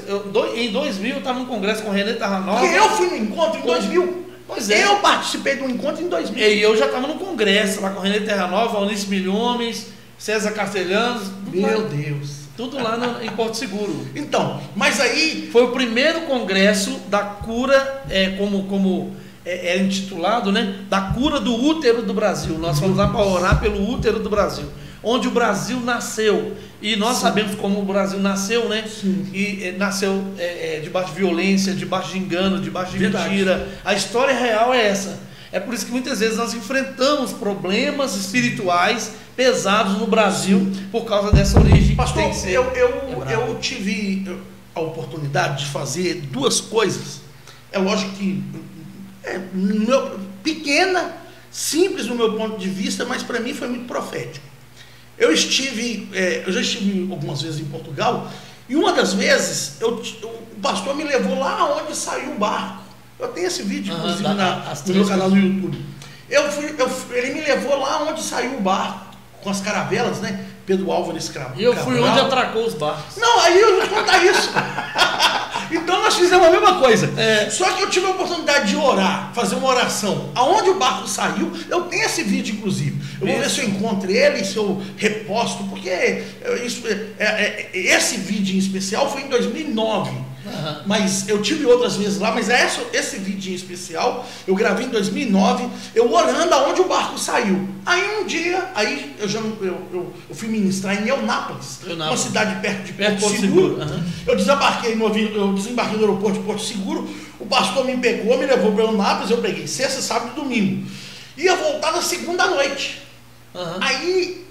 Em 2000 eu estava num congresso com o René Tarranova. Porque eu fui no encontro em 2000. Pois é. Eu participei de um encontro em 2000. E eu já estava no congresso lá com o René Tarranova, Eunice Milhomes, César Castelhanos. Meu Deus. Tudo lá em Porto Seguro. Então, mas aí... Foi o primeiro congresso da cura, como é intitulado, né? Da cura do útero do Brasil. Nós fomos lá para orar pelo útero do Brasil, onde o Brasil nasceu. E nós sabemos como o Brasil nasceu, né? Sim. E nasceu debaixo de violência, debaixo de engano, debaixo de mentira. A história real é essa. É por isso que muitas vezes nós enfrentamos problemas espirituais pesados no Brasil por causa dessa origem. Pastor, que tem que ser eu tive a oportunidade de fazer 2 coisas. É lógico que pequena, simples no meu ponto de vista, mas para mim foi muito profético. Eu já estive algumas vezes em Portugal, e uma das vezes o pastor me levou lá onde saiu o barco. Eu tenho esse vídeo, inclusive, no meu canal no YouTube. Ele me levou lá onde saiu o barco, com as caravelas, né? Pedro Álvares Cabral. E eu fui onde atracou os barcos. Não, aí eu vou contar isso. Então nós fizemos a mesma coisa. Só que eu tive a oportunidade de orar, fazer uma oração. Aonde o barco saiu, eu tenho esse vídeo, inclusive. Eu vou ver se eu encontro ele, se eu reposto, porque esse vídeo em especial foi em 2009. Mas eu tive outras vezes lá, mas esse vídeo em especial eu gravei em 2009, eu orando aonde o barco saiu. Aí um dia, eu fui ministrar em Eunápolis, uma cidade perto de Porto Seguro. Eu desembarquei no aeroporto de Porto Seguro, o pastor me pegou, me levou para Eunápolis, eu peguei sexta, sábado e domingo. Ia voltar na segunda noite. Aí,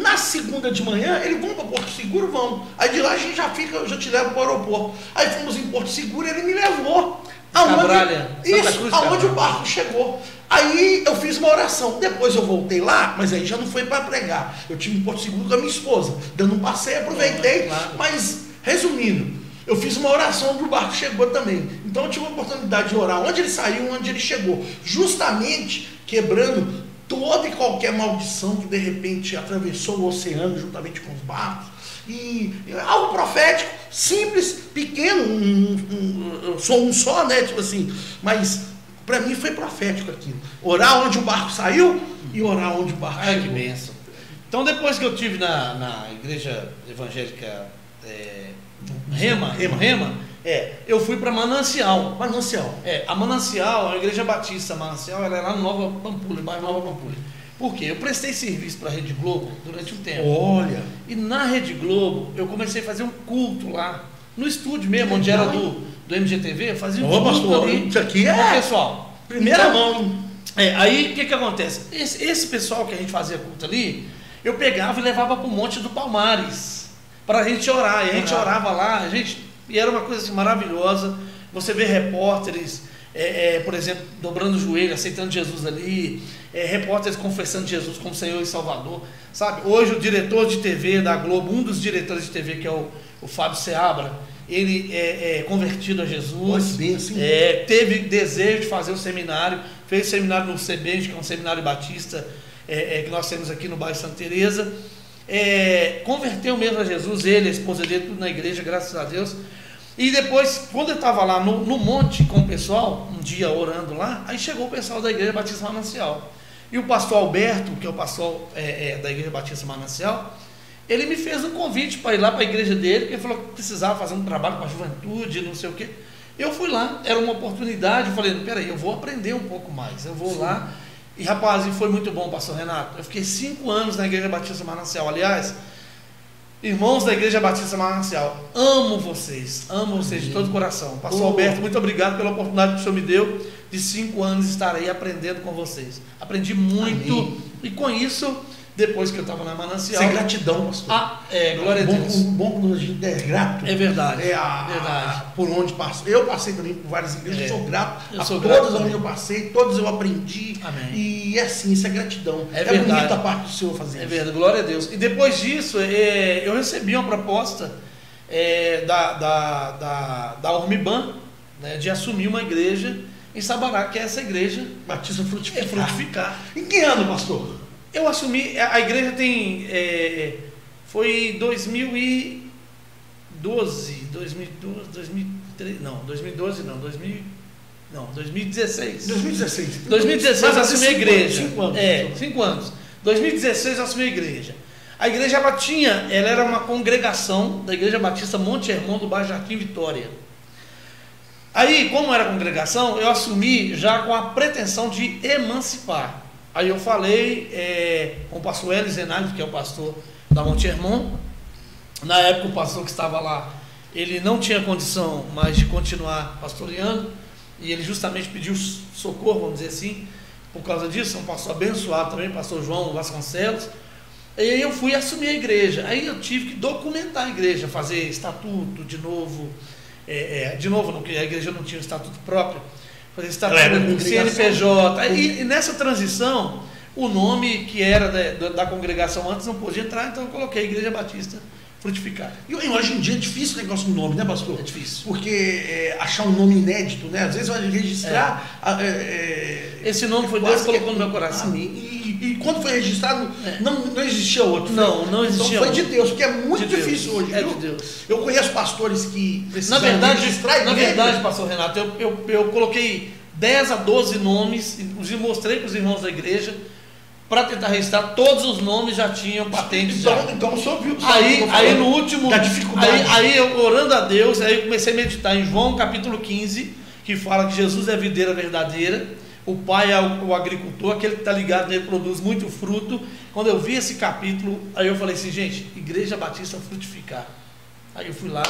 na segunda de manhã, eles vão para Porto Seguro, vão. Aí de lá a gente eu já te levo para o aeroporto. Aí fomos em Porto Seguro, ele me levou. Aonde o barco chegou. Aí eu fiz uma oração. Depois eu voltei lá, mas aí já não foi para pregar. Eu tive em Porto Seguro com a minha esposa, dando um passeio, aproveitei. Mas, resumindo, eu fiz uma oração onde o barco chegou também. Então eu tive a oportunidade de orar onde ele saiu, onde ele chegou. Justamente quebrando toda e qualquer maldição que de repente atravessou o oceano juntamente com os barcos. E algo profético, simples, pequeno, só um só, né? Tipo assim, mas para mim foi profético aquilo. Orar onde o barco saiu e orar onde o barco chegou. Que bênção. Então depois que eu tive na igreja evangélica Rema, eu fui para Manancial. A Manancial, a igreja batista Manancial, ela é lá no Nova Pampulha, bairro Nova Pampulha. Por quê? Eu prestei serviço para a Rede Globo durante um tempo. Olha! E na Rede Globo, eu comecei a fazer um culto lá, no estúdio mesmo, onde era do MGTV, eu fazia um culto ali. Isso aqui pessoal. Primeira mão. Aí, o que acontece? Esse pessoal que a gente fazia culto ali, eu pegava e levava para o Monte do Palmares, para a gente orar. E a gente orava lá, e era uma coisa assim, maravilhosa. Você vê repórteres, por exemplo, dobrando o joelho, aceitando Jesus ali, repórteres confessando Jesus como Senhor e Salvador, sabe? Hoje o diretor de TV da Globo, um dos diretores de TV, que é o Fábio Seabra, ele é convertido a Jesus, teve desejo de fazer o seminário, fez seminário no CBEJ, que é um seminário batista, que nós temos aqui no bairro Santa Teresa. Converteu mesmo a Jesus, ele, a esposa dele, tudo na igreja, graças a Deus. E depois, quando eu estava lá no monte com o pessoal, um dia orando lá, aí chegou o pessoal da Igreja Batista Manancial. E o pastor Alberto, que é o pastor da Igreja Batista Manancial, ele me fez um convite para ir lá para a igreja dele, porque ele falou que precisava fazer um trabalho com a juventude, não sei o quê. Eu fui lá, era uma oportunidade, eu falei, peraí, eu vou aprender um pouco mais, eu vou lá. E rapaz, foi muito bom, pastor Renato. Eu fiquei 5 anos na Igreja Batista Manancial. Aliás, irmãos da Igreja Batista Manancial, amo vocês de todo o coração. Pastor Alberto, muito obrigado pela oportunidade que o senhor me deu de 5 anos estar aí aprendendo com vocês. Aprendi muito. Amém. E com isso, depois que eu estava na Manancial... Isso é gratidão, pastor. Glória a Deus. Bom quando a gente é grato. É verdade. Verdade. Por onde passou. Eu passei também por várias igrejas, sou grato. Todas onde eu passei, todas eu aprendi. Amém. E assim, isso é gratidão. É verdade. Bonita a parte do Senhor fazer isso. É verdade, glória a Deus. E depois disso, eu recebi uma proposta da Ormiban, né, de assumir uma igreja em Sabará, que é essa igreja Batista Frutificar. Frutificar. Em que ano, pastor? Eu assumi, a igreja tem, foi 2012, 2013, não, 2012 não, 2016. 2016 eu assumi a igreja. 5 anos. 5 anos. 2016 eu assumi a igreja. A igreja ela era uma congregação da Igreja Batista Monte Hermon, do bairro Jardim Vitória. Aí, como era congregação, eu assumi já com a pretensão de emancipar. Aí eu falei com o pastor Hélio Zenaldo, que é o pastor da Monte Hermon. Na época o pastor que estava lá, ele não tinha condição mais de continuar pastoreando, e ele justamente pediu socorro, vamos dizer assim, por causa disso. É um pastor abençoado também, pastor João Vasconcelos. E aí eu fui assumir a igreja. Aí eu tive que documentar a igreja, fazer estatuto de novo. De novo, não, porque a igreja não tinha um estatuto próprio. Fazer estatuto, CNPJ. E nessa transição, o nome que era da congregação antes não podia entrar, então eu coloquei a Igreja Batista Frutificar. E hoje em dia é difícil o negócio do nome, né, pastor? É difícil. Porque achar um nome inédito, né? Às vezes vai registrar. Esse nome foi Deus que colocou no meu coração. E quando foi registrado, não existia outro. Não existia então foi outro. De Deus, porque é muito difícil hoje. É de Deus. Eu conheço pastores que precisam registrar. Na verdade, pastor Renato, eu coloquei 10 a 12 nomes, inclusive mostrei para os irmãos da igreja, para tentar registrar. Todos os nomes já tinham patentes. Então o senhor viu. Aí no último, da dificuldade. Aí eu orando a Deus, aí eu comecei a meditar em João capítulo 15, que fala que Jesus é a videira verdadeira, o Pai é o agricultor, aquele que está ligado nele produz muito fruto. Quando eu vi esse capítulo, aí eu falei assim, gente, Igreja Batista Frutificar. Aí eu fui lá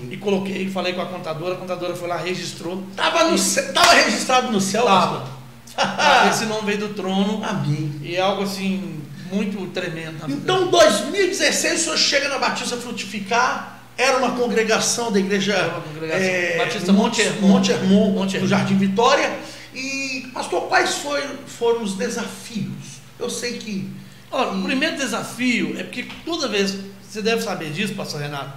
e coloquei, falei com a contadora foi lá, registrou. Estava registrado no céu? Tava. Esse nome veio do trono. Amém. E é algo assim, muito tremendo. Então, em 2016, o senhor chega na Batista Frutificar. Era uma congregação da igreja Batista Monte Hermon, no Jardim Vitória. E, pastor, quais foram os desafios? Eu sei que... O primeiro desafio é porque toda vez, você deve saber disso, pastor Renato,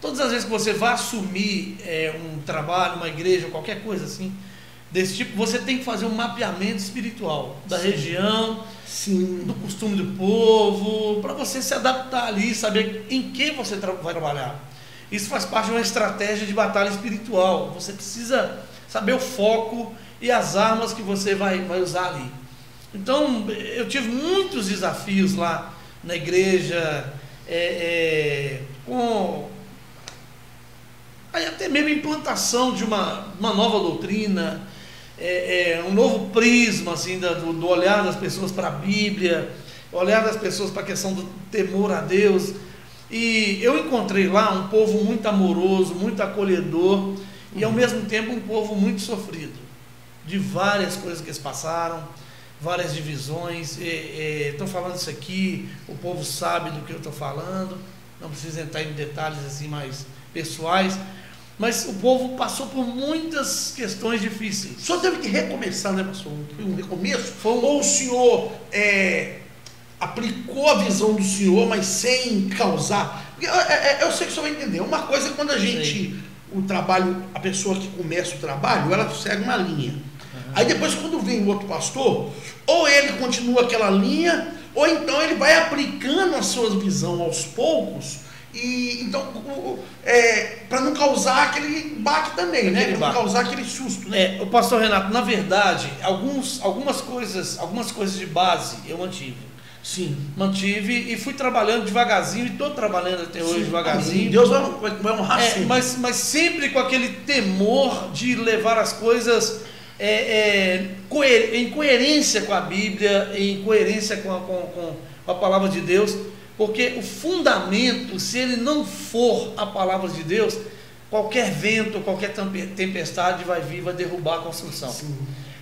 todas as vezes que você vai assumir um trabalho, uma igreja, qualquer coisa assim, desse tipo, você tem que fazer um mapeamento espiritual da região, do costume do povo, para você se adaptar ali, saber em que você vai trabalhar. Isso faz parte de uma estratégia de batalha espiritual. Você precisa saber o foco e as armas que você vai usar ali. Então, eu tive muitos desafios lá na igreja, com até mesmo a implantação de uma nova doutrina, um novo prisma assim, do olhar das pessoas para a Bíblia, olhar das pessoas para a questão do temor a Deus. E eu encontrei lá um povo muito amoroso, muito acolhedor, e ao mesmo tempo um povo muito sofrido, de várias coisas que eles passaram, várias divisões. Estou falando isso aqui, o povo sabe do que eu estou falando, não preciso entrar em detalhes assim mais pessoais, mas o povo passou por muitas questões difíceis. O senhor teve que recomeçar, né, pastor? Um recomeço? Ou o senhor aplicou a visão do senhor, mas sem causar? Eu sei que o senhor vai entender. Uma coisa é quando a gente, a pessoa que começa o trabalho, ela segue uma linha. Aí depois, quando vem o outro pastor, ou ele continua aquela linha, ou então ele vai aplicando a sua visão aos poucos, e então para não causar aquele baque também, né? Para não causar aquele susto, né? O pastor Renato, na verdade, algumas coisas de base eu mantive. Sim. Mantive e fui trabalhando devagarzinho, e estou trabalhando até hoje devagarzinho. Amém. Deus vai honrar sempre. Mas sempre com aquele temor de levar as coisas em coerência com a Bíblia, em coerência com a palavra de Deus, porque o fundamento, se ele não for a palavra de Deus, qualquer vento, qualquer tempestade vai vir, vai derrubar a construção. Sim.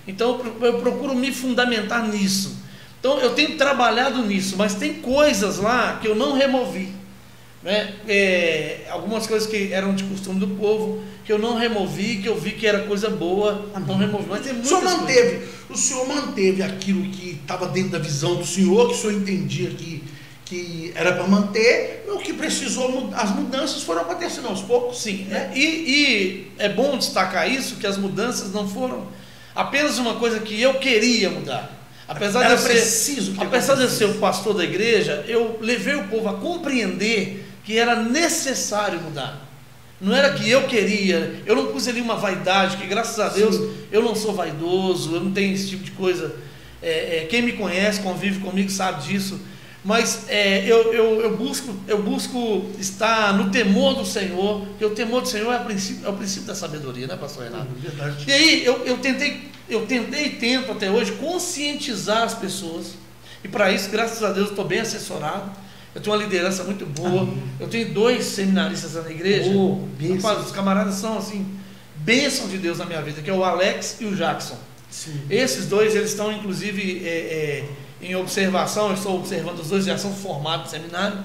Então eu procuro me fundamentar nisso. Então eu tenho trabalhado nisso, mas tem coisas lá que eu não removi, né? Algumas coisas que eram de costume do povo, que eu não removi, que eu vi que era coisa boa, não removi. Mas tem muitas coisas. O senhor manteve aquilo que estava dentro da visão do senhor, que o senhor entendia que era para manter, o que precisou, as mudanças foram acontecendo aos poucos. Sim, né? E é bom destacar isso, que as mudanças não foram apenas uma coisa que eu queria mudar. Apesar de eu ser o pastor da igreja, eu levei o povo a compreender que era necessário mudar. Não era que eu queria, eu não pus ali uma vaidade, que graças a Deus eu não sou vaidoso, eu não tenho esse tipo de coisa. Quem me conhece, convive comigo, sabe disso. Mas eu busco estar no temor do Senhor, porque o temor do Senhor é o princípio da sabedoria, né, pastor Renato? Verdade. E aí eu tentei e tento até hoje conscientizar as pessoas, e para isso, graças a Deus, estou bem assessorado, eu tenho uma liderança muito boa, eu tenho 2 seminaristas na igreja, os camaradas são assim, bênção de Deus na minha vida, que é o Alex e o Jackson. Sim. Esses 2, eles estão inclusive em observação, eu estou observando os 2, já são formados no seminário.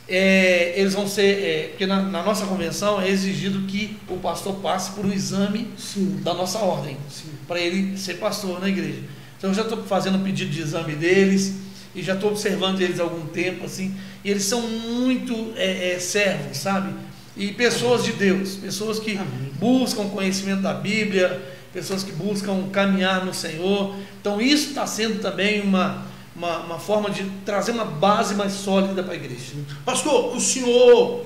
Eles vão ser, porque na nossa convenção é exigido que o pastor passe por um exame da nossa ordem, para ele ser pastor na igreja. Então eu já estou fazendo um pedido de exame deles, e já estou observando eles há algum tempo, assim, e eles são muito servos, sabe? E pessoas de Deus, pessoas que buscam conhecimento da Bíblia, pessoas que buscam caminhar no Senhor. Então isso está sendo também uma forma de trazer uma base mais sólida para a igreja. Pastor, o senhor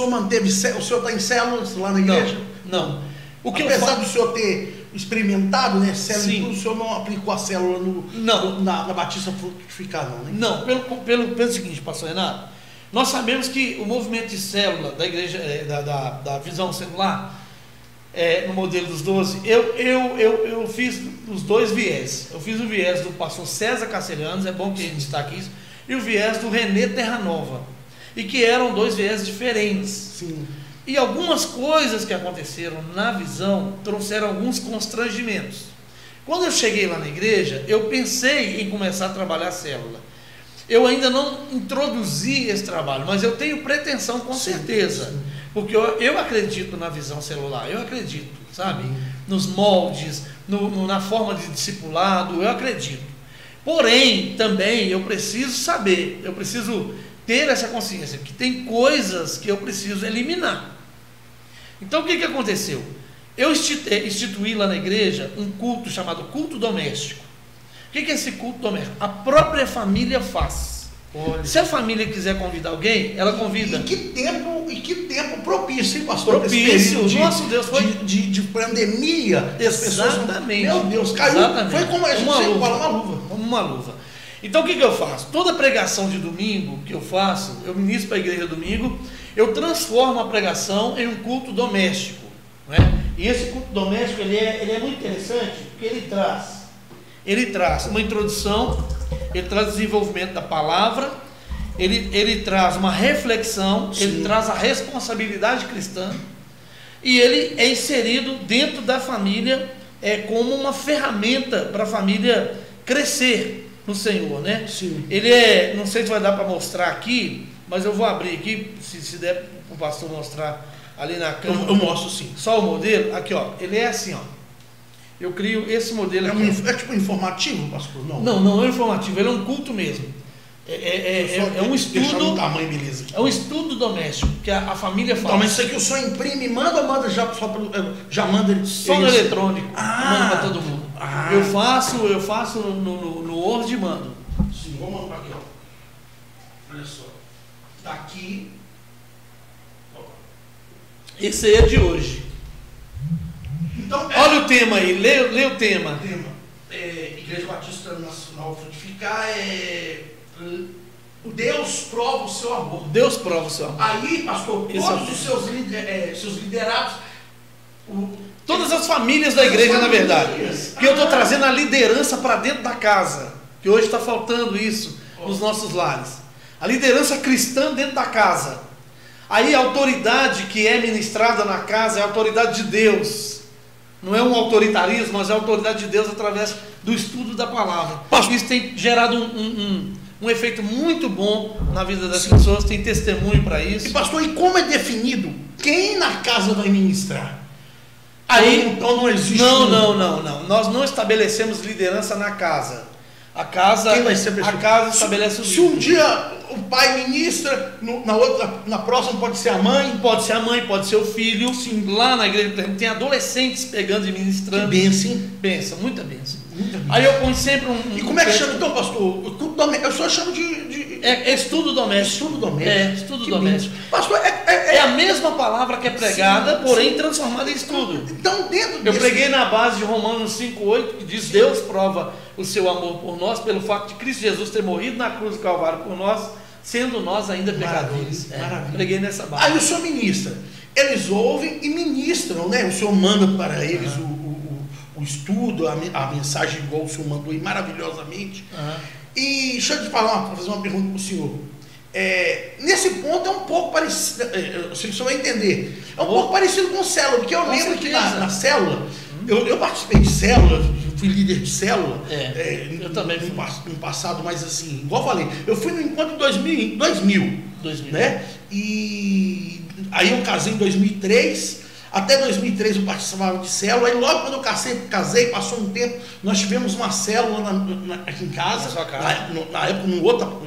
manteve, o senhor está em células lá na igreja? Não. Apesar do senhor ter experimentado, né, célula, o senhor não aplicou a célula na Batista Frutificar, não, né? Não, pelo seguinte, pastor Renato, nós sabemos que o movimento de célula da igreja, da visão celular, no modelo dos 12, eu fiz os 2 viés. Eu fiz o viés do pastor César Castelhanos, é bom que a gente destaque isso, e o viés do René Terranova, e que eram 2 viés diferentes. Sim. E algumas coisas que aconteceram na visão trouxeram alguns constrangimentos. Quando eu cheguei lá na igreja, eu pensei em começar a trabalhar a célula. Eu ainda não introduzi esse trabalho, mas eu tenho pretensão com certeza. Sim. Porque eu acredito na visão celular, eu acredito, sabe? Nos moldes, na forma de discipulado, eu acredito. Porém, também eu preciso saber, eu preciso ter essa consciência, que tem coisas que eu preciso eliminar. Então o que aconteceu? Eu instituí lá na igreja um culto chamado culto doméstico. O que é esse culto doméstico? A própria família faz. Olha. Se a família quiser convidar alguém, ela convida. E que tempo propício, hein, pastor? Propício. Nosso Deus, foi de pandemia. Exatamente. Meu Deus, caiu. Exatamente. Foi como a gente sempre fala, uma luva. Uma luva. Então o que eu faço? Toda pregação de domingo que eu faço, eu ministro para a igreja domingo, eu transformo a pregação em um culto doméstico, né? E esse culto doméstico ele é muito interessante, porque ele traz uma introdução, ele traz desenvolvimento da palavra, ele traz uma reflexão, ele traz a responsabilidade cristã, e ele é inserido dentro da família como uma ferramenta para a família crescer no Senhor, né? Sim. Ele não sei se vai dar para mostrar aqui, mas eu vou abrir aqui, se der para o pastor mostrar ali na câmera. Eu mostro sim. Só o modelo, aqui ó, ele é assim ó. Eu crio esse modelo aqui. É tipo informativo, pastor? Não é informativo, ele é um culto mesmo. É um estudo. Um tamanho, beleza. É um estudo doméstico que a família faz. Então, mas isso aqui o senhor imprime, manda já manda ele. Só no eletrônico, manda para todo mundo. Ah. Eu faço no Word e mando. Sim. assim, vamos mostrar aqui, ó. Olha só. Tá aqui. Ó. Esse aí é de hoje. Então, olha o tema aí, lê o tema. Igreja Batista Nacional Frutificar Deus prova o seu amor. Deus prova o seu amor. Aí, pastor, todos os seus liderados, todas as famílias da igreja, na verdade. Porque eu estou trazendo a liderança para dentro da casa, que hoje está faltando isso nos nossos lares. A liderança cristã dentro da casa. Aí a autoridade que é ministrada na casa é a autoridade de Deus. Não é um autoritarismo, mas é a autoridade de Deus através do estudo da palavra. Isso tem gerado um efeito muito bom na vida das pessoas, tem testemunho para isso. E pastor, e como é definido quem na casa vai ministrar? Aí, então não existe. Não. Nós não estabelecemos liderança na casa. A casa, quem vai ser a pessoa? A casa estabelece o líder. Se um dia o pai ministra, na próxima pode ser a mãe. Pode ser a mãe, pode ser o filho. Sim. Lá na igreja tem adolescentes pegando e ministrando. Que bênção. Bênção, muita bênção. Aí eu ponho sempre E como é que chama então, pastor? Eu só chamo de estudo doméstico. Estudo doméstico. Estudo doméstico. Pastor, é a mesma palavra que é pregada, porém transformada em estudo. Então, eu preguei na base de Romanos 5,8, que diz: Deus prova o seu amor por nós pelo fato de Cristo Jesus ter morrido na cruz do Calvário por nós, sendo nós ainda pecadores. Maravilha. Preguei nessa base. Aí o senhor ministra. Eles ouvem e ministram, né? O senhor manda para eles o estudo, a mensagem igual o senhor mandou aí maravilhosamente. E deixa eu te fazer uma pergunta para o senhor. Nesse ponto é um pouco parecido, se o senhor vai entender, é um pouco parecido com célula, porque eu lembro que na célula, eu participei de célula, fui líder de célula, eu também fui no passado, mas assim, igual eu falei, eu fui no encontro em 2000, né? E aí eu casei em 2003. Até 2003 eu participava de célula, aí logo quando eu casei, passou um tempo, nós tivemos uma célula aqui em casa. Na sua casa. Na época,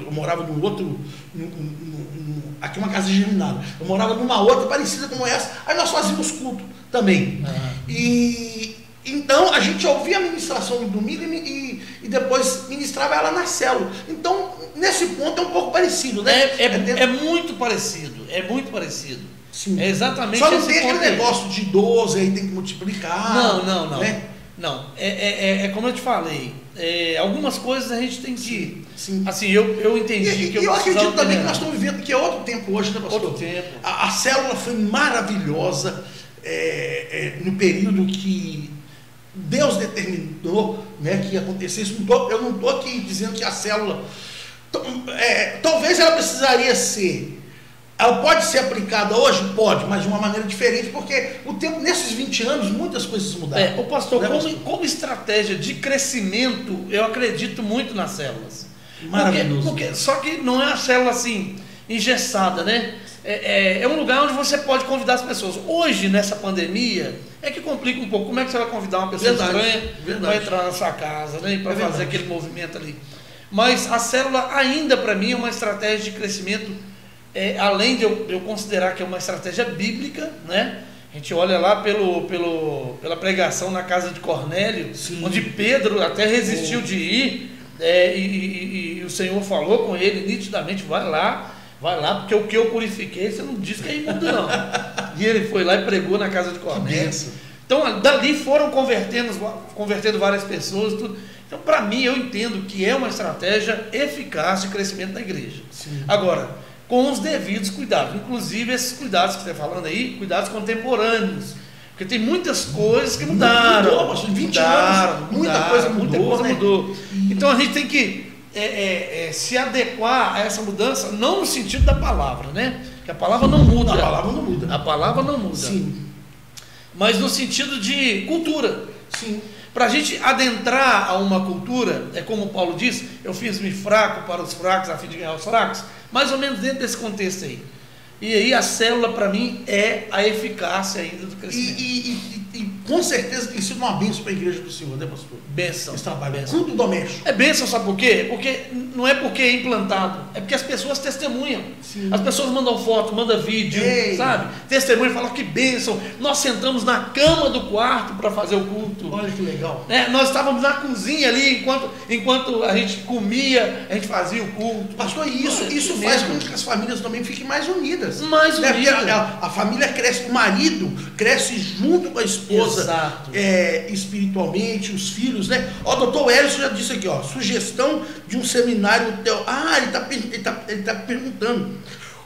eu morava num outro, aqui uma casa geminada, eu morava numa outra parecida como essa, aí nós fazíamos culto também. E então a gente ouvia a ministração no domingo e depois ministrava ela na célula. Então, nesse ponto é um pouco parecido, né? É muito parecido, é muito parecido. Sim. É exatamente. Só não tem aquele negócio de 12 aí tem que multiplicar. Não. Né? Não. É como eu te falei. Algumas coisas a gente tem que. Sim. Assim, eu entendi que eu acredito também que nós estamos vivendo que é outro tempo hoje, né, pastor? Outro tempo. A célula foi maravilhosa no período que Deus determinou, né, que acontecesse. Eu não estou aqui dizendo que a célula. Talvez ela precisaria ser. Ela pode ser aplicada hoje? Pode, mas de uma maneira diferente, porque o tempo, nesses 20 anos, muitas coisas mudaram. Pastor, como estratégia de crescimento, eu acredito muito nas células. Maravilhoso. Só que não é a célula assim, engessada, né? É um lugar onde você pode convidar as pessoas. Hoje, nessa pandemia, é que complica um pouco. Como é que você vai convidar uma pessoa estranha para entrar na sua casa, né? Para fazer aquele movimento ali? Mas a célula ainda, para mim, é uma estratégia de crescimento. Além de eu considerar que é uma estratégia bíblica, né? A gente olha lá pela pregação na casa de Cornélio, sim, onde Pedro até resistiu de ir, e o Senhor falou com ele nitidamente: vai lá, porque o que eu purifiquei, você não diz que é imundo não. E ele foi lá e pregou na casa de Cornélio. Então dali foram convertendo várias pessoas, tudo. Então, para mim, eu entendo que é uma estratégia eficaz de crescimento da igreja. Sim. Agora, com os devidos cuidados, inclusive esses cuidados que você está falando aí, cuidados contemporâneos, porque tem muitas coisas que mudaram. Mudou, 20 anos, muita coisa mudou. Então a gente tem que se adequar a essa mudança, não no sentido da palavra, né? Que a palavra não muda. A palavra não muda. Sim. Mas no sentido de cultura. Sim. Para a gente adentrar a uma cultura, é como Paulo diz: eu fiz-me fraco para os fracos, a fim de ganhar os fracos. Mais ou menos dentro desse contexto aí. E aí a célula, para mim, é a eficácia ainda do crescimento. E com certeza tem sido uma bênção para a igreja do Senhor, né, pastor? Bênção. Esse trabalho. Bênção. Culto doméstico. É bênção, sabe por quê? Porque não é porque é implantado, é porque as pessoas testemunham. Sim. As pessoas mandam foto, mandam vídeo, Ei. sabe? Testemunham, falam que bênção. Nós sentamos na cama do quarto para fazer o culto. Olha que legal. Nós estávamos na cozinha ali, enquanto a gente comia, a gente fazia o culto. Pastor, e isso Olha, faz mesmo. com que as famílias também fiquem mais unidas. Mais Né? Porque unidas. a família cresce, o marido cresce junto com a esposa. Exato. Espiritualmente, os filhos, né? Ó, o doutor Elson já disse aqui, ó, sugestão de um seminário ele tá perguntando.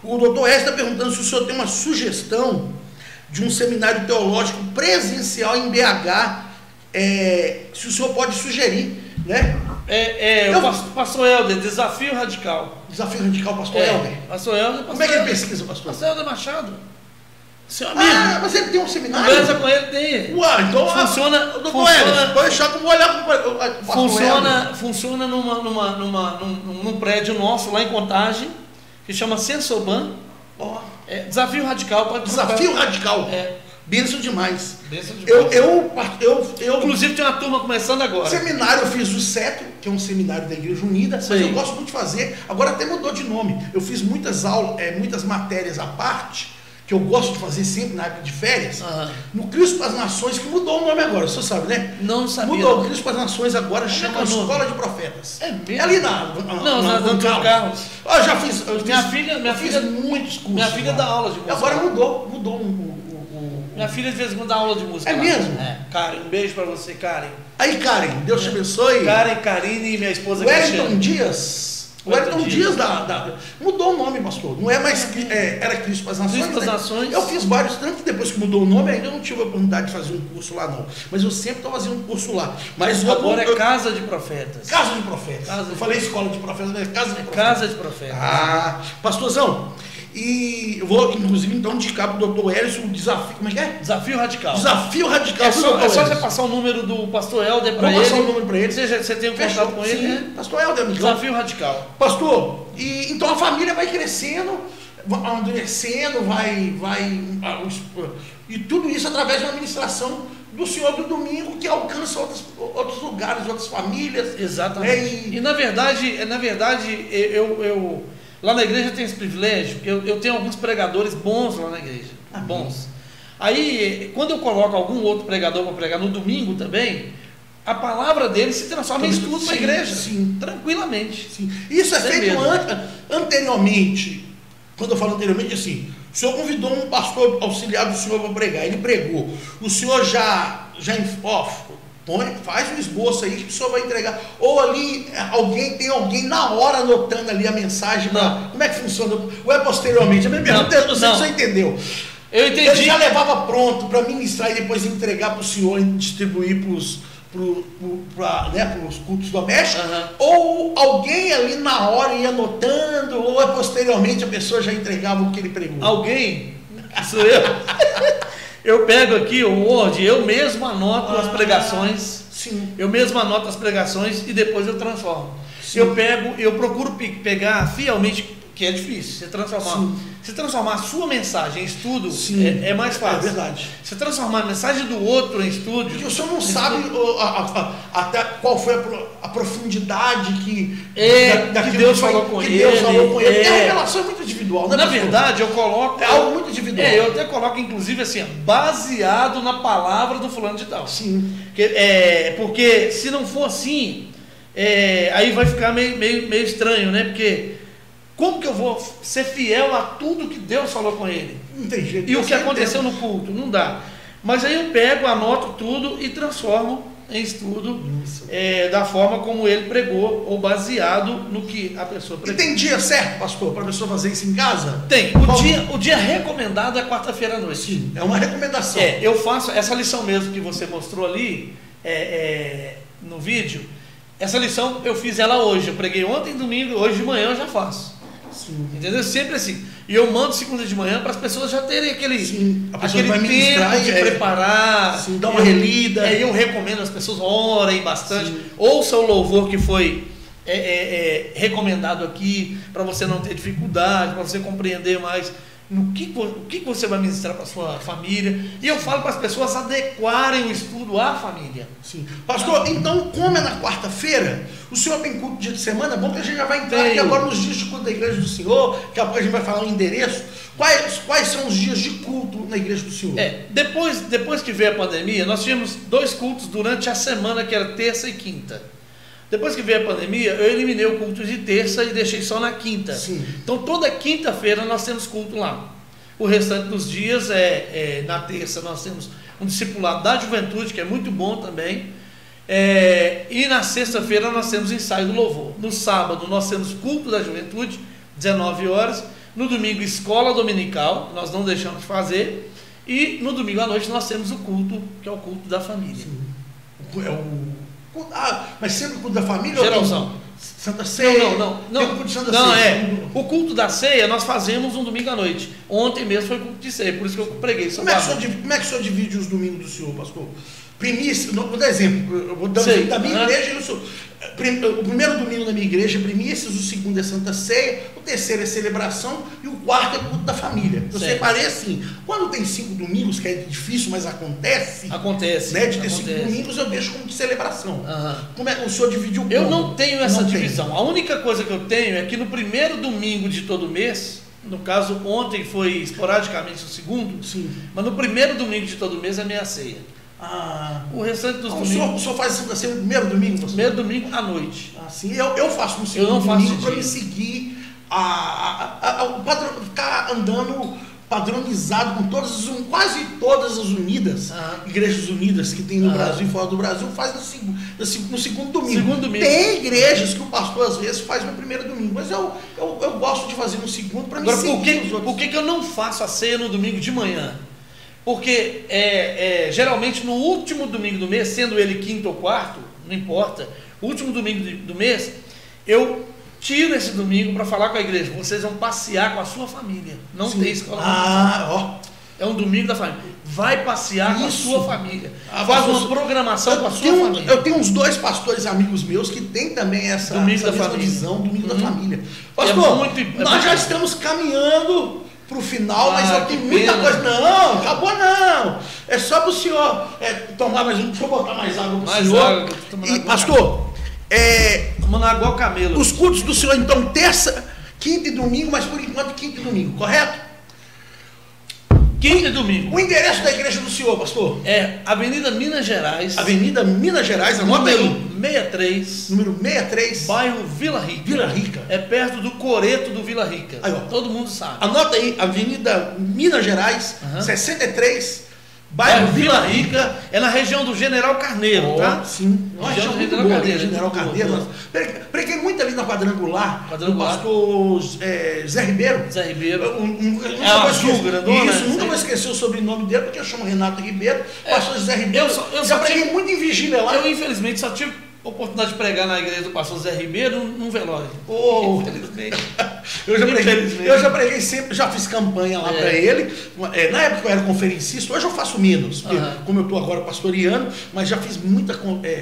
O doutor Elson está perguntando se o senhor tem uma sugestão de um seminário teológico presencial em BH, se o senhor pode sugerir, né? O pastor Helder, Desafio Radical. Desafio Radical, pastor Helder. Pastor Helder, Como é que ele pesquisa, pastor? Pastor Helder Machado. Seu amigo. Mas ele tem um seminário? Conversa com ele, tem. Ué, então Funciona. vou deixar que eu vou olhar para Funciona num prédio nosso lá em Contagem, que chama Sensoban. Desafio Radical. Pode Desafio Radical. Bênção demais. Eu inclusive tem uma turma começando agora. Seminário, eu fiz o CETO, que é um seminário da Igreja Unida, mas eu gosto muito de fazer. Agora até mudou de nome. Eu fiz muitas aulas, muitas matérias à parte, que eu gosto de fazer sempre na época de férias, no Cristo para as Nações, que mudou o nome agora, você sabe, né? Não sabia. Mudou, o Cristo para as Nações agora chama Escola de Profetas. É ali na Antônio Carlos. Eu já fiz. Minha filha muitos cursos. Minha filha dá aula de música. Agora mudou minha filha de vez em quando dá aula de música. É lá mesmo? Karen, um beijo pra você, Karen. Aí, Karen, Deus te abençoe. Karen, Karine e minha esposa Wellington Dias. Wellington Dias mudou o nome, pastor. Não é mais. Era Cristo para as Nações. Cristo para as Nações. Eu fiz vários, tanto que depois que mudou o nome, ainda não tive a oportunidade de fazer um curso lá, não. Mas eu sempre estou fazendo um curso lá. Mas agora é Casa de Profetas. Casa de Profetas. Eu falei Escola de Profetas, mas é Casa de Profetas. Casa de Profetas. Pastorzão. E eu vou, inclusive, então, indicar para o doutor Elson o desafio. Como é que é? Desafio Radical. Desafio Radical. É só você passar o número do pastor Helder para ele. Vou passar o número para ele. Você tem um contato com ele, né? Pastor Helder, amigão. Desafio Radical. Pastor, então a família vai crescendo, amadurecendo, e tudo isso através de uma administração do Senhor do domingo, que alcança outros lugares, outras famílias. Exatamente. E na verdade, eu lá na igreja tem esse privilégio, que eu tenho alguns pregadores bons lá na igreja. Bons. Aí, quando eu coloco algum outro pregador para pregar no domingo também, a palavra dele se transforma em estudo na igreja. Sim. Tranquilamente. Sim. Isso é feito anteriormente. Quando eu falo anteriormente, assim, o senhor convidou um pastor auxiliar do senhor para pregar, ele pregou. O senhor faz um esboço aí que o senhor vai entregar. Ou ali, tem alguém na hora anotando ali a mensagem. Como é que funciona? Ou é posteriormente? A minha pergunta é, você só entendeu. Eu entendi. Ele já levava pronto para ministrar e depois entregar para o senhor e distribuir para os cultos domésticos? Ou alguém ali na hora ia anotando, ou posteriormente a pessoa já entregava o que ele pregou? Alguém? Sou eu. Eu pego aqui o Word, eu mesmo anoto as pregações. Sim. Eu mesmo anoto as pregações e depois eu transformo. Sim. Eu procuro pegar fielmente, que é difícil, se transformar a sua mensagem em estudo é mais fácil. É verdade. Se transformar a mensagem do outro em estudo. Porque o senhor não sabe até qual foi a profundidade que Deus falou com ele. E a revelação é muito individual, né? Na verdade, eu coloco. É algo muito individual. Eu até coloco, inclusive, assim, baseado na palavra do fulano de tal. Sim. Porque se não for assim, aí vai ficar meio estranho, né? Porque como que eu vou ser fiel a tudo que Deus falou com ele? Não tem jeito. E o que aconteceu no culto? Não dá. Mas aí eu pego, anoto tudo e transformo em estudo da forma como ele pregou, ou baseado no que a pessoa pregou. E tem dia certo, pastor, para a pessoa fazer isso em casa? Tem. O dia recomendado é quarta-feira à noite. Sim, é uma recomendação. Eu faço essa lição mesmo que você mostrou ali no vídeo. Essa lição eu fiz ela hoje. Eu preguei ontem, domingo, hoje de manhã eu já faço. Sim. Entendeu? Sempre assim. E eu mando segunda de manhã para as pessoas já terem aquele tempo de preparar. Sim, dar uma relida. Eu recomendo as pessoas orem bastante. Ouça o louvor que foi recomendado aqui, para você não ter dificuldade, para você compreender mais. o que você vai ministrar para a sua família. E eu falo para as pessoas adequarem o estudo à família. Sim. Pastor, então, como é na quarta-feira, o senhor tem culto dia de semana? Bom que a gente já vai entrar aqui agora nos dias de culto da igreja do senhor, daqui a pouco a gente vai falar o endereço. Quais são os dias de culto na igreja do senhor? Depois que veio a pandemia, nós tínhamos 2 cultos durante a semana, que era terça e quinta. Depois que veio a pandemia, eu eliminei o culto de terça e deixei só na quinta. Sim. Então toda quinta-feira nós temos culto lá. O restante dos dias na terça nós temos um discipulado da juventude, que é muito bom também. E na sexta-feira nós temos ensaio do louvor. No sábado nós temos culto da juventude, 19 horas. No domingo, escola dominical, nós não deixamos de fazer. E no domingo à noite nós temos o culto, que é o culto da família. Sim. Mas sempre o culto da família? Geralzão. Santa Ceia? Não. Tem o culto de Santa Ceia. O culto da ceia nós fazemos um domingo à noite. Ontem mesmo foi o culto de ceia, por isso que eu preguei. Como é que o senhor divide os domingos do senhor, pastor? Primícia, vou dar exemplo. Eu vou dar exemplo da minha igreja. O primeiro domingo da minha igreja é primícias, o segundo é Santa Ceia, o terceiro é celebração e o quarto é culto da família. Eu separei assim. Quando tem 5 domingos, que é difícil, mas acontece. Né, de ter 5 domingos, eu deixo como de celebração. Como é que o senhor dividiu? Eu não tenho essa divisão. A única coisa que eu tenho é que no primeiro domingo de todo mês, no caso ontem foi esporadicamente o segundo, sim, mas no primeiro domingo de todo mês é minha ceia. O restante dos domingos. O senhor faz Santa Ceia no primeiro domingo? Pastor? Primeiro domingo à noite. Sim, eu faço no segundo domingo para me seguir ficar andando padronizado com quase todas as igrejas unidas que tem no Brasil e fora do Brasil, faz no segundo domingo. Tem igrejas que o pastor às vezes faz no primeiro domingo, mas eu gosto de fazer no segundo para me seguir. Por que eu não faço a ceia no domingo de manhã? Porque geralmente no último domingo do mês, sendo ele quinto ou quarto, não importa, o último domingo do mês, eu tiro esse domingo para falar com a igreja. Vocês vão passear com a sua família. Não tem escola. É um domingo da família. Vai passear com a sua família. Faz uma programação com a sua família. Eu tenho uns 2 pastores amigos meus que têm também essa visão, domingo da família. Pastor, nós já estamos caminhando para o final, mas eu tenho muita coisa. Não, acabou não. É só para o senhor tomar mais deixa eu botar mais água para o senhor. Água, pastor, tomando água ao camelo. Os cultos do senhor, então, terça, quinta e domingo, mas por enquanto quinta e domingo, correto? Quinta e domingo. O endereço da igreja do senhor, pastor? É Avenida Minas Gerais. Avenida Minas Gerais, anota aí. 63. Número 63. Bairro Vila Rica. Vila Rica. É perto do Coreto do Vila Rica. Aí, ó. Todo mundo sabe. Anota aí, Avenida Minas Gerais, 63. Bairro Vila Rica. É na região do General Carneiro, tá? Sim. Região do General Carneiro. Preguei muito ali na Quadrangular. Do pastor Zé Ribeiro. Uma azul, grandona. Isso, nunca vou esquecer o sobrenome dele, porque eu chamo Renato Ribeiro. Pastor Zé Ribeiro. Eu já preguei muito em vigília lá. Eu, infelizmente, só tive oportunidade de pregar na igreja do pastor Zé Ribeiro num velório. Infelizmente. Eu já preguei sempre, já fiz campanha lá para ele. Na época eu era conferencista, hoje eu faço menos, porque, como eu estou agora pastoreando, mas já fiz muita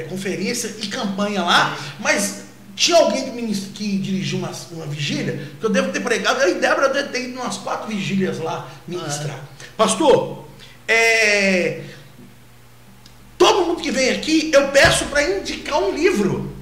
conferência e campanha lá. Mas tinha alguém que dirigiu uma vigília, que eu devo ter pregado, eu e Débora devo ter ido umas 4 vigílias lá ministrar. Pastor, todo mundo que vem aqui, eu peço para indicar um livro.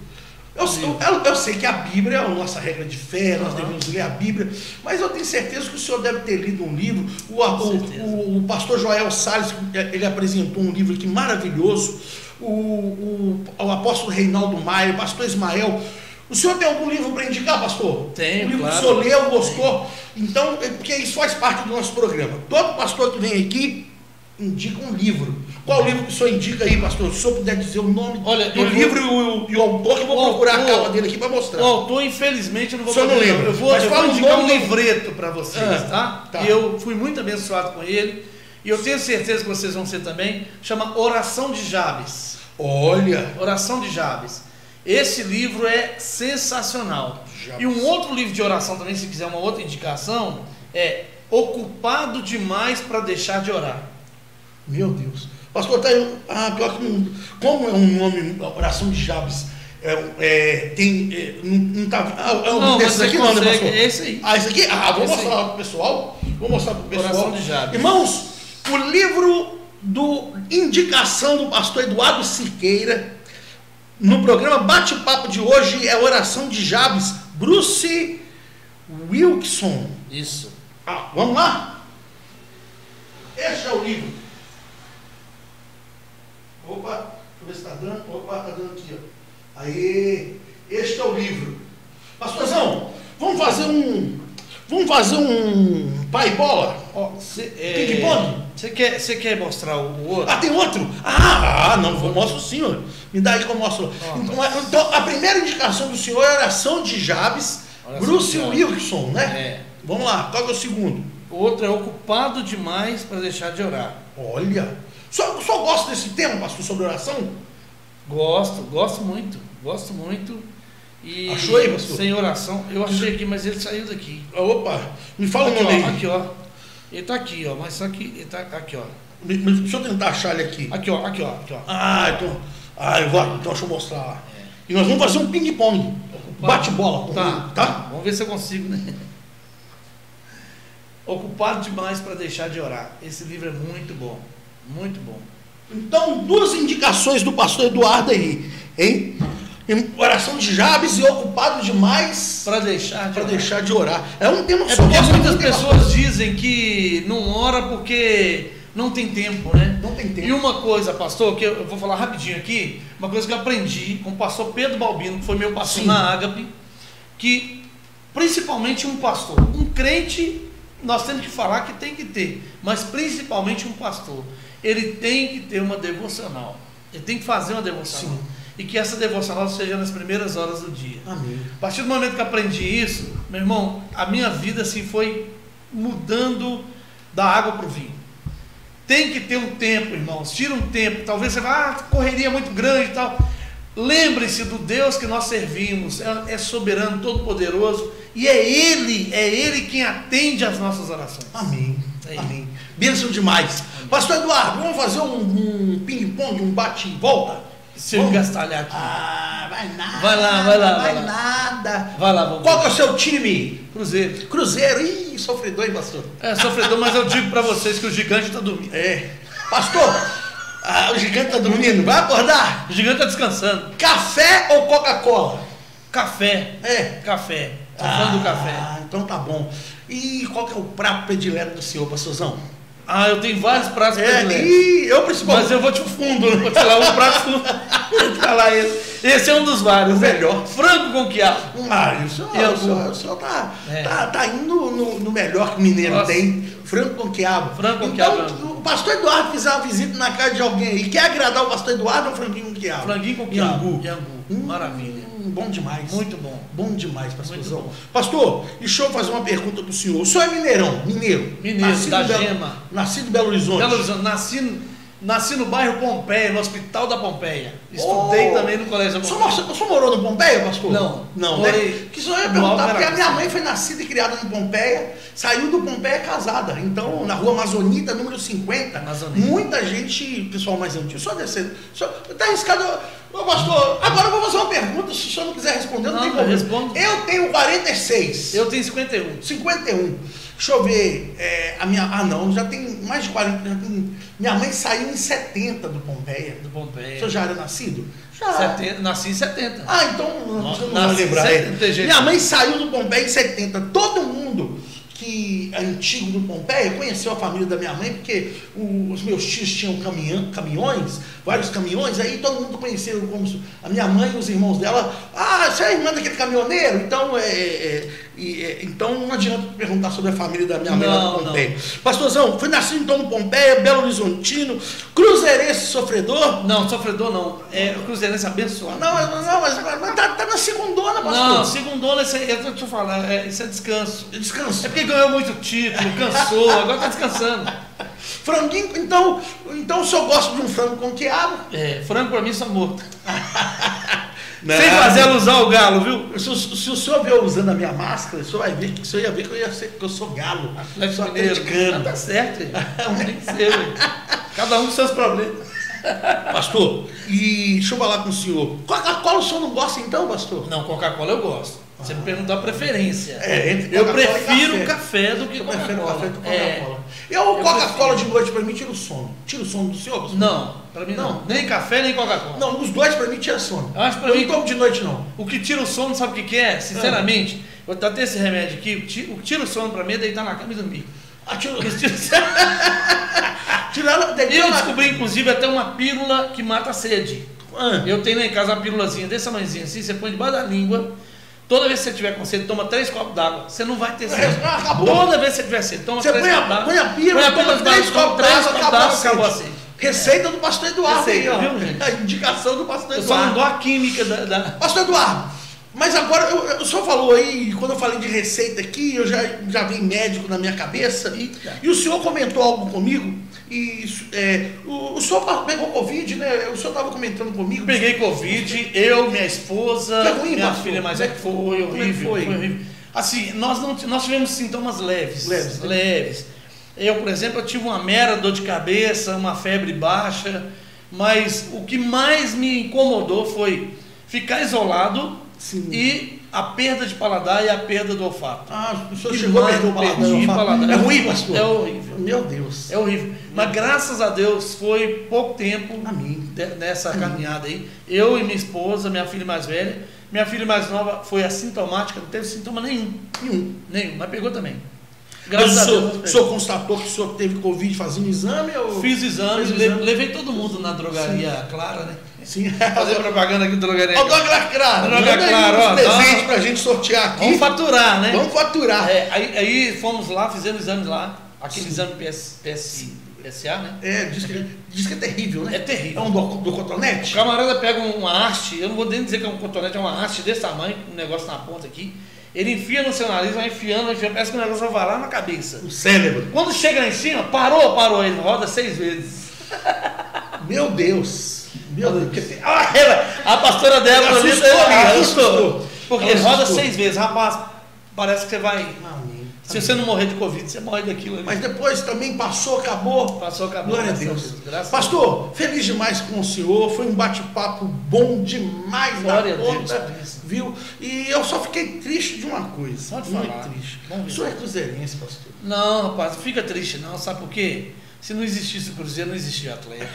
Eu sei que a Bíblia é a nossa regra de fé, nós devemos ler a Bíblia, mas eu tenho certeza que o senhor deve ter lido um livro. O pastor Joel Salles, ele apresentou um livro aqui maravilhoso. O apóstolo Reinaldo Maia, o pastor Ismael. O senhor tem algum livro para indicar, pastor? Tenho, um livro claro. que o senhor leu, gostou? Então, porque isso faz parte do nosso programa. Todo pastor que vem aqui indica um livro. Qual livro que o senhor indica aí, pastor? Se o senhor puder dizer o nome do livro e o autor, que eu vou procurar a capa dele aqui para mostrar. O autor, infelizmente, eu não vou poder. Não lembra. Eu vou indicar um livreto para vocês, tá? E eu fui muito abençoado com ele. E eu tenho certeza que vocês vão ser também. Chama Oração de Jabes. Olha! Oração de Jabes. Esse livro é sensacional. Jabes. E um outro livro de oração também, se quiser uma outra indicação, é Ocupado Demais para Deixar de Orar. Meu Deus. Pastor, tá aí, pior que como é um nome, Oração de Jabes, Não tá. Não, mas aqui não, né, pastor? é esse aí. Esse aqui? Vou Esse mostrar pro pessoal. Coração de Jabes. Irmãos, o livro do Indicação do pastor Eduardo Siqueira, no programa Bate-Papo de hoje, é Oração de Jabes, Bruce Wilkinson. Isso. Vamos lá? Este é o livro. Opa, deixa eu ver se está dando. Opa, está dando aqui, ó. Aí, este é o livro. Pastorzão, vamos fazer um pai bola? Ping-pong? Você quer mostrar o outro? Tem outro? Não, vou mostrar o senhor. Me dá aí que eu mostro. Então, a primeira indicação do senhor é a Oração de Jabes, Bruce Wilkinson, né? Vamos lá, qual é o segundo? O outro é Ocupado Demais para Deixar de Orar. Olha, o senhor gosta desse tema, pastor, sobre oração? Gosto muito. E achou aí, pastor? Sem oração, eu achei aqui, mas ele saiu daqui. Opa, me fala aqui, o nome aí. Aqui, ó. Ele tá aqui, ó, mas só que ele tá aqui, ó. Deixa eu tentar achar ele aqui. Aqui, ó. Então, deixa eu mostrar. E nós vamos fazer um ping-pong. Bate-bola. Tá? Vamos ver se eu consigo, né? Ocupado Demais para Deixar de Orar. Esse livro é muito bom. Muito bom. Então, duas indicações do pastor Eduardo aí, hein? Oração de Jabes e Ocupado Demais para deixar de orar. É um tema só. Porque muitas pessoas dizem que não ora porque não tem tempo, né? Não tem tempo. E uma coisa, pastor, que eu vou falar rapidinho aqui, uma coisa que eu aprendi com o pastor Pedro Balbino, que foi meu pastor na Ágape, que principalmente um pastor, um crente, nós temos que falar que tem que ter, mas principalmente um pastor, ele tem que ter uma devocional. Ele tem que fazer uma devocional. Sim. E que essa devocional seja nas primeiras horas do dia. Amém. A partir do momento que aprendi isso, meu irmão, a minha vida assim foi mudando da água para o vinho. Tem que ter um tempo, irmãos. Tira um tempo. Talvez você vá, correria muito grande e tal. Lembre-se do Deus que nós servimos. É soberano, todo-poderoso. E é Ele quem atende às nossas orações. Amém. Amém. Bênção demais. Amém. Pastor Eduardo, vamos fazer um ping-pong, um bate e volta? Se eu gastalhar aqui. Vai nada. Vai nada. Vai lá, vamos. Qual que é o seu time? Cruzeiro. Ih, sofredor, hein, pastor? Sofredor, mas eu digo para vocês que o gigante está dormindo. Pastor, o gigante está dormindo. Vai acordar? O gigante está descansando. Café ou Coca-Cola? Café. Café. Tô falando do café. Então tá bom. E qual que é o prato predileto do senhor, pastorzão? Eu tenho vários pratos prediletos. Eu principalmente. Mas eu vou te fundo, vou te falar um prato fundo. Falar esse é um dos vários. O melhor. Frango com quiabo. O senhor tá indo no melhor que o mineiro tem. Frango com quiabo. Então, o pastor Eduardo fizer uma visita na casa de alguém aí, quer agradar o pastor Eduardo ou franguinho com quiabo? Franguinho com quiabo. Maravilha. Bom demais. Muito bom. Bom demais, pastorzão. Pastor, deixa eu fazer uma pergunta pro senhor. O senhor é mineirão? Mineiro, da Gema. Nascido em Belo Horizonte. Nasci no bairro Pompeia, no Hospital da Pompeia. Estudei também no Colégio da Pompeia. O senhor morou no Pompeia, pastor? Não, né? Que o senhor ia perguntar, porque a minha mãe foi nascida e criada no Pompeia, saiu do Pompeia casada. Então, na rua Amazonita, número 50, muita gente, pessoal mais antigo, só descendo. Está arriscado. Ô, pastor, agora eu vou fazer uma pergunta, se o senhor não quiser responder, não tem problema. Eu tenho 46. Eu tenho 51. 51. Deixa eu ver, já tem mais de 40, minha mãe saiu em 70 do Pompeia. O senhor já era nascido? Já. Nasci em 70. Então não vai lembrar. Minha mãe saiu do Pompeia em 70. Todo mundo que é antigo do Pompeia conheceu a família da minha mãe, porque os meus tios tinham caminhões, vários caminhões, aí todo mundo conheceu como a minha mãe e os irmãos dela. Você é irmã daquele caminhoneiro? Então não adianta perguntar sobre a família da minha mãe lá do Pompeia. Pastorzão, foi nascido então no Pompeia, Belo Horizontino, cruzeirense sofredor? Não, sofredor não. É cruzeirense abençoado. Mas tá na segundona, pastor. Não, segundona, deixa eu falar, isso é descanso. Descanso. É porque ganhou muito título, cansou, agora tá descansando. Franguinho, então o senhor gosta de um frango com quiabo? Frango pra mim só morto. Sem fazer alusão ao galo, viu? Se o senhor ver eu usando a minha máscara, o senhor ia ver que eu sou galo. Sou atleticano. Tá certo, tem que ser, velho. Cada um com seus problemas. Pastor, e deixa eu falar com o senhor. Coca-Cola o senhor não gosta então, pastor? Não, Coca-Cola eu gosto. Você me perguntou a preferência. Entre eu Coca-Cola prefiro e café do que eu prefiro Coca-Cola. café do que Coca-Cola. Eu Coca-Cola de noite pra mim tira o sono. Tira o sono do senhor, pastor? Não, pra mim não. Nem café, nem Coca-Cola. Não, os dois pra mim tira sono. Eu acho pra eu mim não tomo de noite, não. O que tira o sono, sabe o que é? Sinceramente, eu tenho esse remédio aqui, o que tira o sono pra mim é deitar na cama e dormir. Eu descobri, inclusive, até uma pílula que mata a sede. Eu tenho lá em casa uma pílulazinha desse tamanhozinho assim, você põe debaixo da língua. Toda vez que você tiver com sede, toma 3 copos d'água. Você não vai ter sede. Toda vez que você tiver sede, toma 3 copos d'água. Põe a pílula, toma 3 copos d'água, acabou a sede. Receita do pastor Eduardo. Receita, aí, viu, gente? A indicação do pastor Eduardo. Eu só não dou a química da... Pastor Eduardo, mas agora, o senhor falou aí, quando eu falei de receita aqui, eu já vi médico na minha cabeça, e o senhor comentou algo comigo, e o senhor pegou Covid, né? O senhor estava comentando comigo. Peguei Covid, eu, minha esposa, ruim, minha pastor? filha mais velha, foi horrível, foi horrível. Assim, nós tivemos sintomas leves. Eu, por exemplo, eu tive uma mera dor de cabeça, uma febre baixa, mas o que mais me incomodou foi ficar isolado. Sim. E a perda de paladar e a perda do olfato. O senhor chegou a perder o paladar. É ruim, pastor? É horrível. Meu Deus. É horrível. Mas graças a Deus foi pouco tempo nessa caminhada aí. Eu e minha esposa, minha filha mais velha. Minha filha mais nova foi assintomática, não teve sintoma nenhum. Nenhum, mas pegou também. Graças a Deus. O senhor constatou que o senhor teve Covid fazendo exame? Ou... Fiz exame, levei todo mundo na drogaria Clara, né? Sim. Fazer propaganda aqui do drogaria. Drogaria Clara. Drogaria Clara, ó. Presente pra gente sortear aqui. Vamos faturar, né? Vamos faturar. Aí fomos lá, fizemos exames lá. Aquele exame PSA, né? Diz que é terrível, né? É terrível. É um do cotonete? O camarada pega uma haste, eu não vou nem dizer que é um cotonete, é uma haste desse tamanho, um negócio na ponta aqui. Ele enfia no seu nariz, vai enfiando, parece que o negócio vai lá na cabeça. O cérebro. Quando chega lá em cima, parou, ele roda 6 vezes. Meu Deus. A pastora dela ali assustou. Porque ele roda 6 vezes, rapaz, parece que você vai... Se você não morrer de Covid, você morre daquilo ali. Mas depois também passou, acabou. Glória a Deus. Pastor, feliz demais com o senhor. Foi um bate-papo bom demais. Glória a Deus. Viu? E eu só fiquei triste de uma coisa. Pode muito falar. Triste. O senhor é cruzeirense, pastor? Não, rapaz, não fica triste não. Sabe por quê? Se não existisse o Cruzeiro, não existia o Atlético.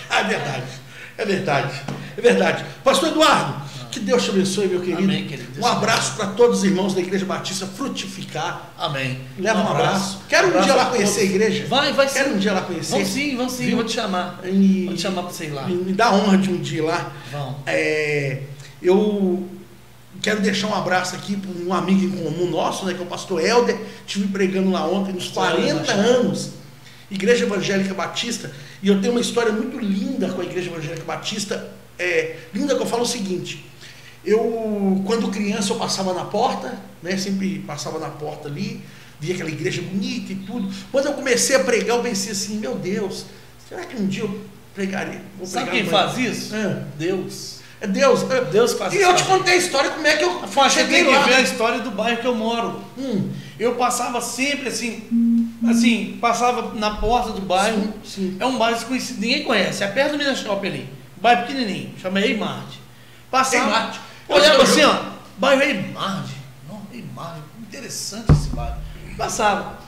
É verdade. Pastor Eduardo, que Deus te abençoe, meu querido. Amém, querido. Um abraço para todos os irmãos da Igreja Batista Frutificar. Amém. Leva um abraço. Quero um dia lá conhecer a igreja. Vai Quero um dia lá conhecer. Vamos sim, eu vou te chamar. Vou te chamar para você ir lá. Me dá a honra de um dia lá. Vamos. Eu quero deixar um abraço aqui para um amigo em comum nosso, né, que é o pastor Helder. Estive pregando lá ontem, nos 40 anos. Igreja Evangélica Batista, e eu tenho uma história muito linda com a Igreja Evangélica Batista, linda que eu falo o seguinte, quando criança eu passava na porta, né, sempre passava na porta ali, via aquela igreja bonita e tudo, quando eu comecei a pregar eu pensei assim, meu Deus, será que um dia eu pregarei? Sabe quem faz isso? Deus. É Deus. Deus faz isso. E eu te contei a história, como é que eu cheguei lá. Você tem que ver a história do bairro que eu moro. Eu passava sempre assim, passava na porta do bairro. Sim. É um bairro desconhecido, ninguém conhece. É perto do Minas Shopping ali. Bairro pequenininho, chama Eimard. Passava, olhava assim, ó, bairro Eimard. Eimard, interessante esse bairro. Passava.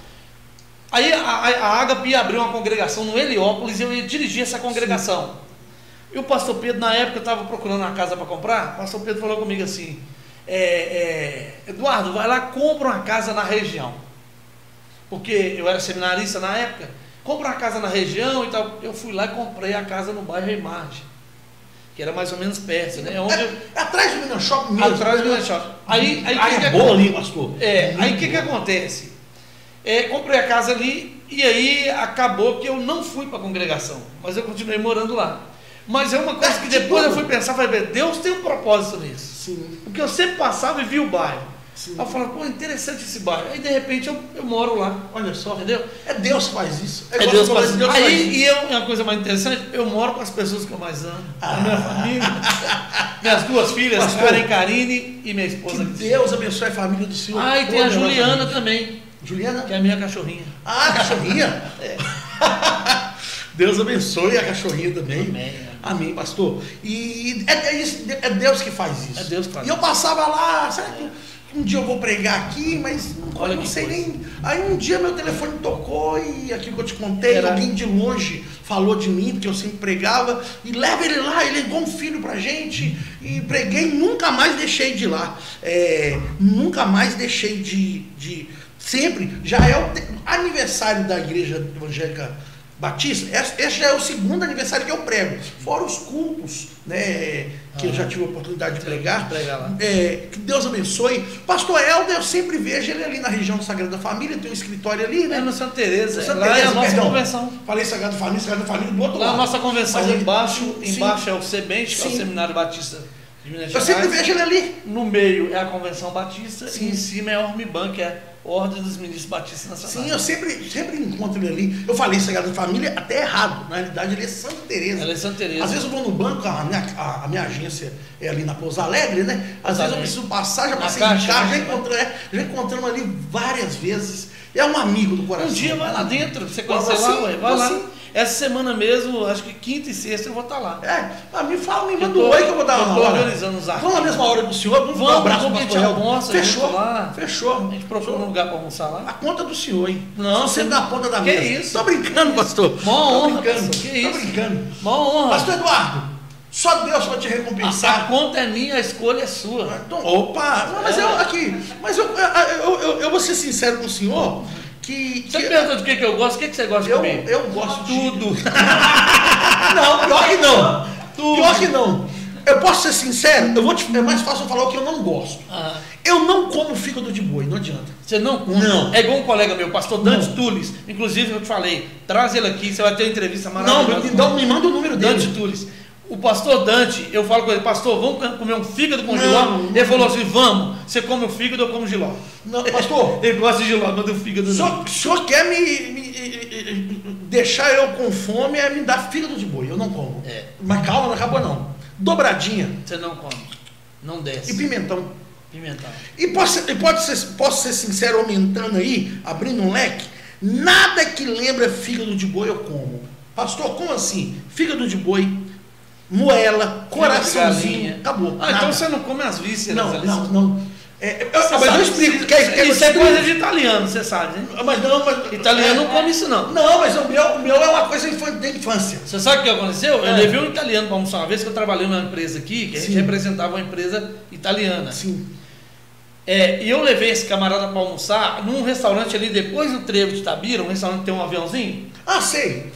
Aí a Ágape ia abrir uma congregação no Heliópolis e eu ia dirigir essa congregação. Sim. E o pastor Pedro, na época, eu estava procurando uma casa para comprar. O pastor Pedro falou comigo assim: Eduardo, vai lá, compra uma casa na região. Porque eu era seminarista na época. Compra uma casa na região e tal. Eu fui lá e comprei a casa no bairro Eimard, que era mais ou menos perto, né? Atrás do Minas Shopping mesmo. Atrás do Minas Shopping. Aí o que acontece? Comprei a casa ali e aí acabou que eu não fui para a congregação, mas eu continuei morando lá. Mas é uma coisa que depois eu fui pensar, falei, Deus tem um propósito nisso. Sim. Porque eu sempre passava e via o bairro. Sim. Aí eu falava, interessante esse bairro. Aí de repente eu moro lá. Olha só. Entendeu? É Deus que faz isso. Deus faz isso. Aí uma coisa mais interessante, eu moro com as pessoas que eu mais amo. A minha família. Minhas 2 filhas, Karen Karine e minha esposa. Que Deus abençoe a família do Senhor. E tem a Juliana também. Juliana? Que é a minha cachorrinha. A cachorrinha? Deus abençoe a cachorrinha também. Amém. Amém, pastor. E é Deus que faz isso. É Deus que faz E eu passava lá, será que um dia eu vou pregar aqui, mas Olha, não sei coisa. nem. Aí um dia meu telefone tocou e aquilo que eu te contei, Era. alguém de longe falou de mim, porque eu sempre pregava, e leva ele lá, ele é igual um filho pra gente. E preguei, nunca mais deixei de ir lá. Nunca mais deixei de sempre, já é o aniversário da Igreja Evangélica Batista, esse já é o segundo aniversário que eu prego, fora os cultos, né, que eu já tive a oportunidade de pregar. Lá. Que Deus abençoe. Pastor Helder, eu sempre vejo ele ali na região do Sagrada Família, tem um escritório ali, né? É no Santa Teresa, Santa lá é a Teresa, nossa perdão. convenção. Falei Sagrada Família do outro Lá a lado. nossa convenção, Mas ele- embaixo sim. é o Sebente, que é o Sim. Seminário Batista de Minas Eu Gerais. sempre vejo ele ali. No meio é a Convenção Batista Sim. e em cima é a Ormiban, que é a Ordem dos Ministros Batistas Nacionais. Sim, eu sempre encontro ele ali. Eu falei Sagrada Família até errado. Na realidade, ele é Santa Teresa. Ela é Santa Teresa. Às vezes eu vou no banco, a minha agência é ali na Pouso Alegre, né? Às vezes eu preciso passar, já Na passei Caixa, de carro, né? já encontramos ali várias vezes. É um amigo do coração. Um dia vai lá dentro, você Vou conhecer lá, sim, ué, vai vou lá. sim. Essa semana mesmo, acho que quinta e sexta eu vou estar lá. Me manda tô- um oi que eu vou dar eu uma tô hora. organizando os Vamos na artigos. mesma hora do senhor, vamos dar um Vamos, abraço vamos pro que a gente almoça Fechou, junto lá. fechou. A gente procura um lugar para almoçar lá. A conta do senhor, hein? Não, você você- dá a ponta da que mesa. isso? Tô brincando, pastor. Mó Tô honra, brincando. pastor, que Tô isso? brincando. Uma honra. Pastor Eduardo, só Deus vai te A recompensar. conta é minha, a escolha é sua. Então, opa! Não, mas eu vou ser sincero com o senhor que Você pergunta do que eu gosto, o que você gosta de comer? eu gosto de Tudo. Não, pior que não. Tudo. Pior que não. Eu posso ser sincero, é mais fácil eu falar o que eu não gosto. Ah, Eu não como fígado de boi, não adianta. você não come? Não. É igual um colega meu, pastor Dante Não. Tules. Inclusive, eu te falei, traz ele aqui, você vai ter uma entrevista Não, maravilhosa. me manda o número Dante dele. Tules. O pastor Dante, eu falo com ele, pastor, vamos comer um fígado com Não, giló? não. Ele falou assim, vamos, você come o fígado, eu como giló. Não, pastor, Ele gosta de giló, manda o fígado não. o senhor quer me deixar eu com fome é me dar fígado de boi, eu não como. É. Mas calma, não acabou não. Dobradinha Você não come, não desce. e pimentão. Pimentão. E posso ser sincero, aumentando aí, abrindo um leque, nada que lembra fígado de boi eu como. Pastor, como assim? Fígado de boi, moela, coraçãozinho, galinha. acabou. Ah, nada. então você não come as vísceras Não, ali. não. Mas eu sabe, explico. Isso é coisa de italiano, você sabe, né? Mas Italiano não come isso não. Não, mas o meu é uma coisa da infância. Você sabe o que aconteceu? Eu É. levei um italiano para almoçar uma vez que eu trabalhei numa empresa aqui, que a gente Sim. representava uma empresa italiana. Sim. E eu levei esse camarada para almoçar num restaurante ali depois do Trevo de Itabira, um restaurante que tem um aviãozinho. Ah, sei.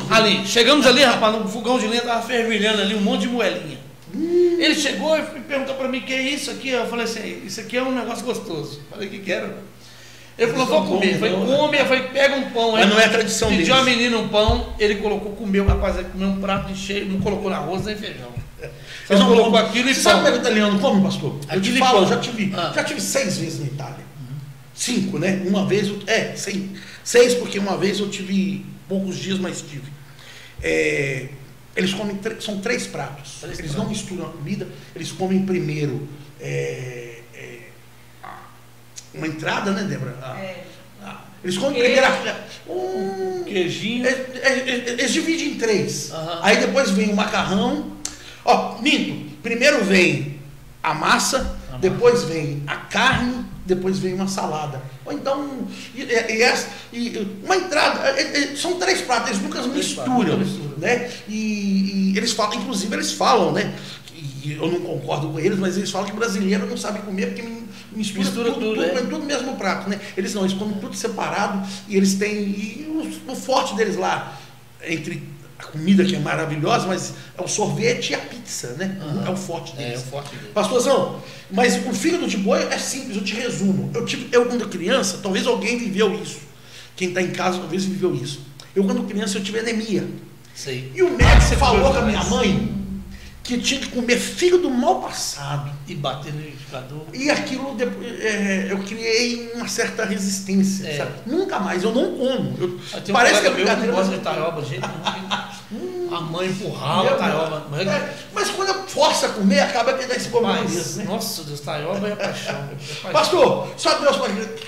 Ali, chegamos ali, rapaz, no fogão de lenha tava fervilhando ali um monte de moelinha. Ele chegou e perguntou para mim, que é isso aqui? Eu falei assim, isso aqui é um negócio gostoso. Falei, que era? Ele falou, vou comer. Eu falei, come. Eu falei, pega um pão aí. Mas não é a tradição Pediu deles. a menina um pão, ele colocou, comeu, rapaz, ele comeu um prato de cheio, não colocou arroz nem feijão. Só Eles não colocou comem. aquilo e Você sabe pão. como é que o italiano come, pastor? Eu te Aquilo e falo, pão. já tive 6 vezes na Itália. 5, né? Uma vez, 6 porque uma vez eu tive poucos dias, mas tive. Eles comem, são 3 pratos. Eles não misturam a comida, eles comem primeiro uma entrada, né, Débora? Eles comem Queijo. primeiro Queijinho. eles dividem em 3. Aham. Aí depois vem o macarrão. Ó, minto. Primeiro vem a massa, depois vem a carne, depois vem uma salada. Ou então, uma entrada. São 3 pratos, eles nunca misturam. Né? E eles falam, inclusive eles falam, né? E eu não concordo com eles, mas eles falam que brasileiro não sabe comer porque mistura tudo, é. tudo no mesmo prato, né? Eles não, eles comem tudo separado e eles têm. E o forte deles lá, entre a comida que é maravilhosa, mas é o sorvete e a pizza, né? É o forte deles. É o forte dele. Pastorzão, mas o fígado de boi é simples, eu te resumo. Eu quando criança, talvez alguém viveu isso. Quem está em casa talvez viveu isso. Eu quando criança eu tive anemia. Sei. E o médico você falou comeu com a minha demais. mãe que eu tinha que comer fígado mal passado. E bater no liquidificador. E aquilo, eu criei uma certa resistência. É. Sabe? Nunca mais, eu não como. Tem um Parece que é colega meu brincadeira. gosta mas- de taioba, gente. A mãe empurrava a taioba. Mas quando eu forço a comer, acaba que dá esse problema Mas, mesmo, né? nossa Deus, taioba é paixão. É paixão. Pastor, só Deus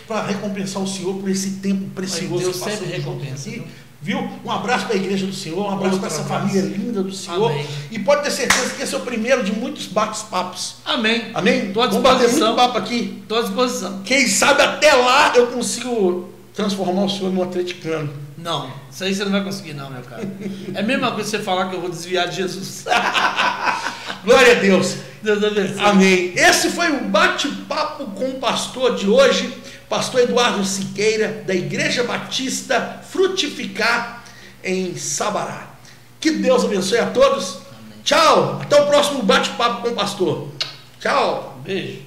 para recompensar o senhor por esse tempo precioso Deus que passou sempre junto recompensa, aqui. viu? Viu? Um abraço para a igreja do Senhor, um abraço para essa família linda do Senhor. Amém. E pode ter certeza que esse é o primeiro de muitos bate-papos. Amém. Amém? Estou à Vamos bater disposição. muito papo aqui. Estou à disposição. Quem sabe até lá eu consigo transformar o senhor num atleticano. Não, isso aí você não vai conseguir não, meu cara. É a mesma coisa que você falar que eu vou desviar de Jesus. Glória a Deus. Deus abençoe. Amém. Esse foi o bate-papo com o pastor de hoje, pastor Eduardo Siqueira, da Igreja Batista Frutificar em Sabará. Que Deus abençoe a todos. Amém. Tchau. Até o próximo bate-papo com o pastor. Tchau. Beijo.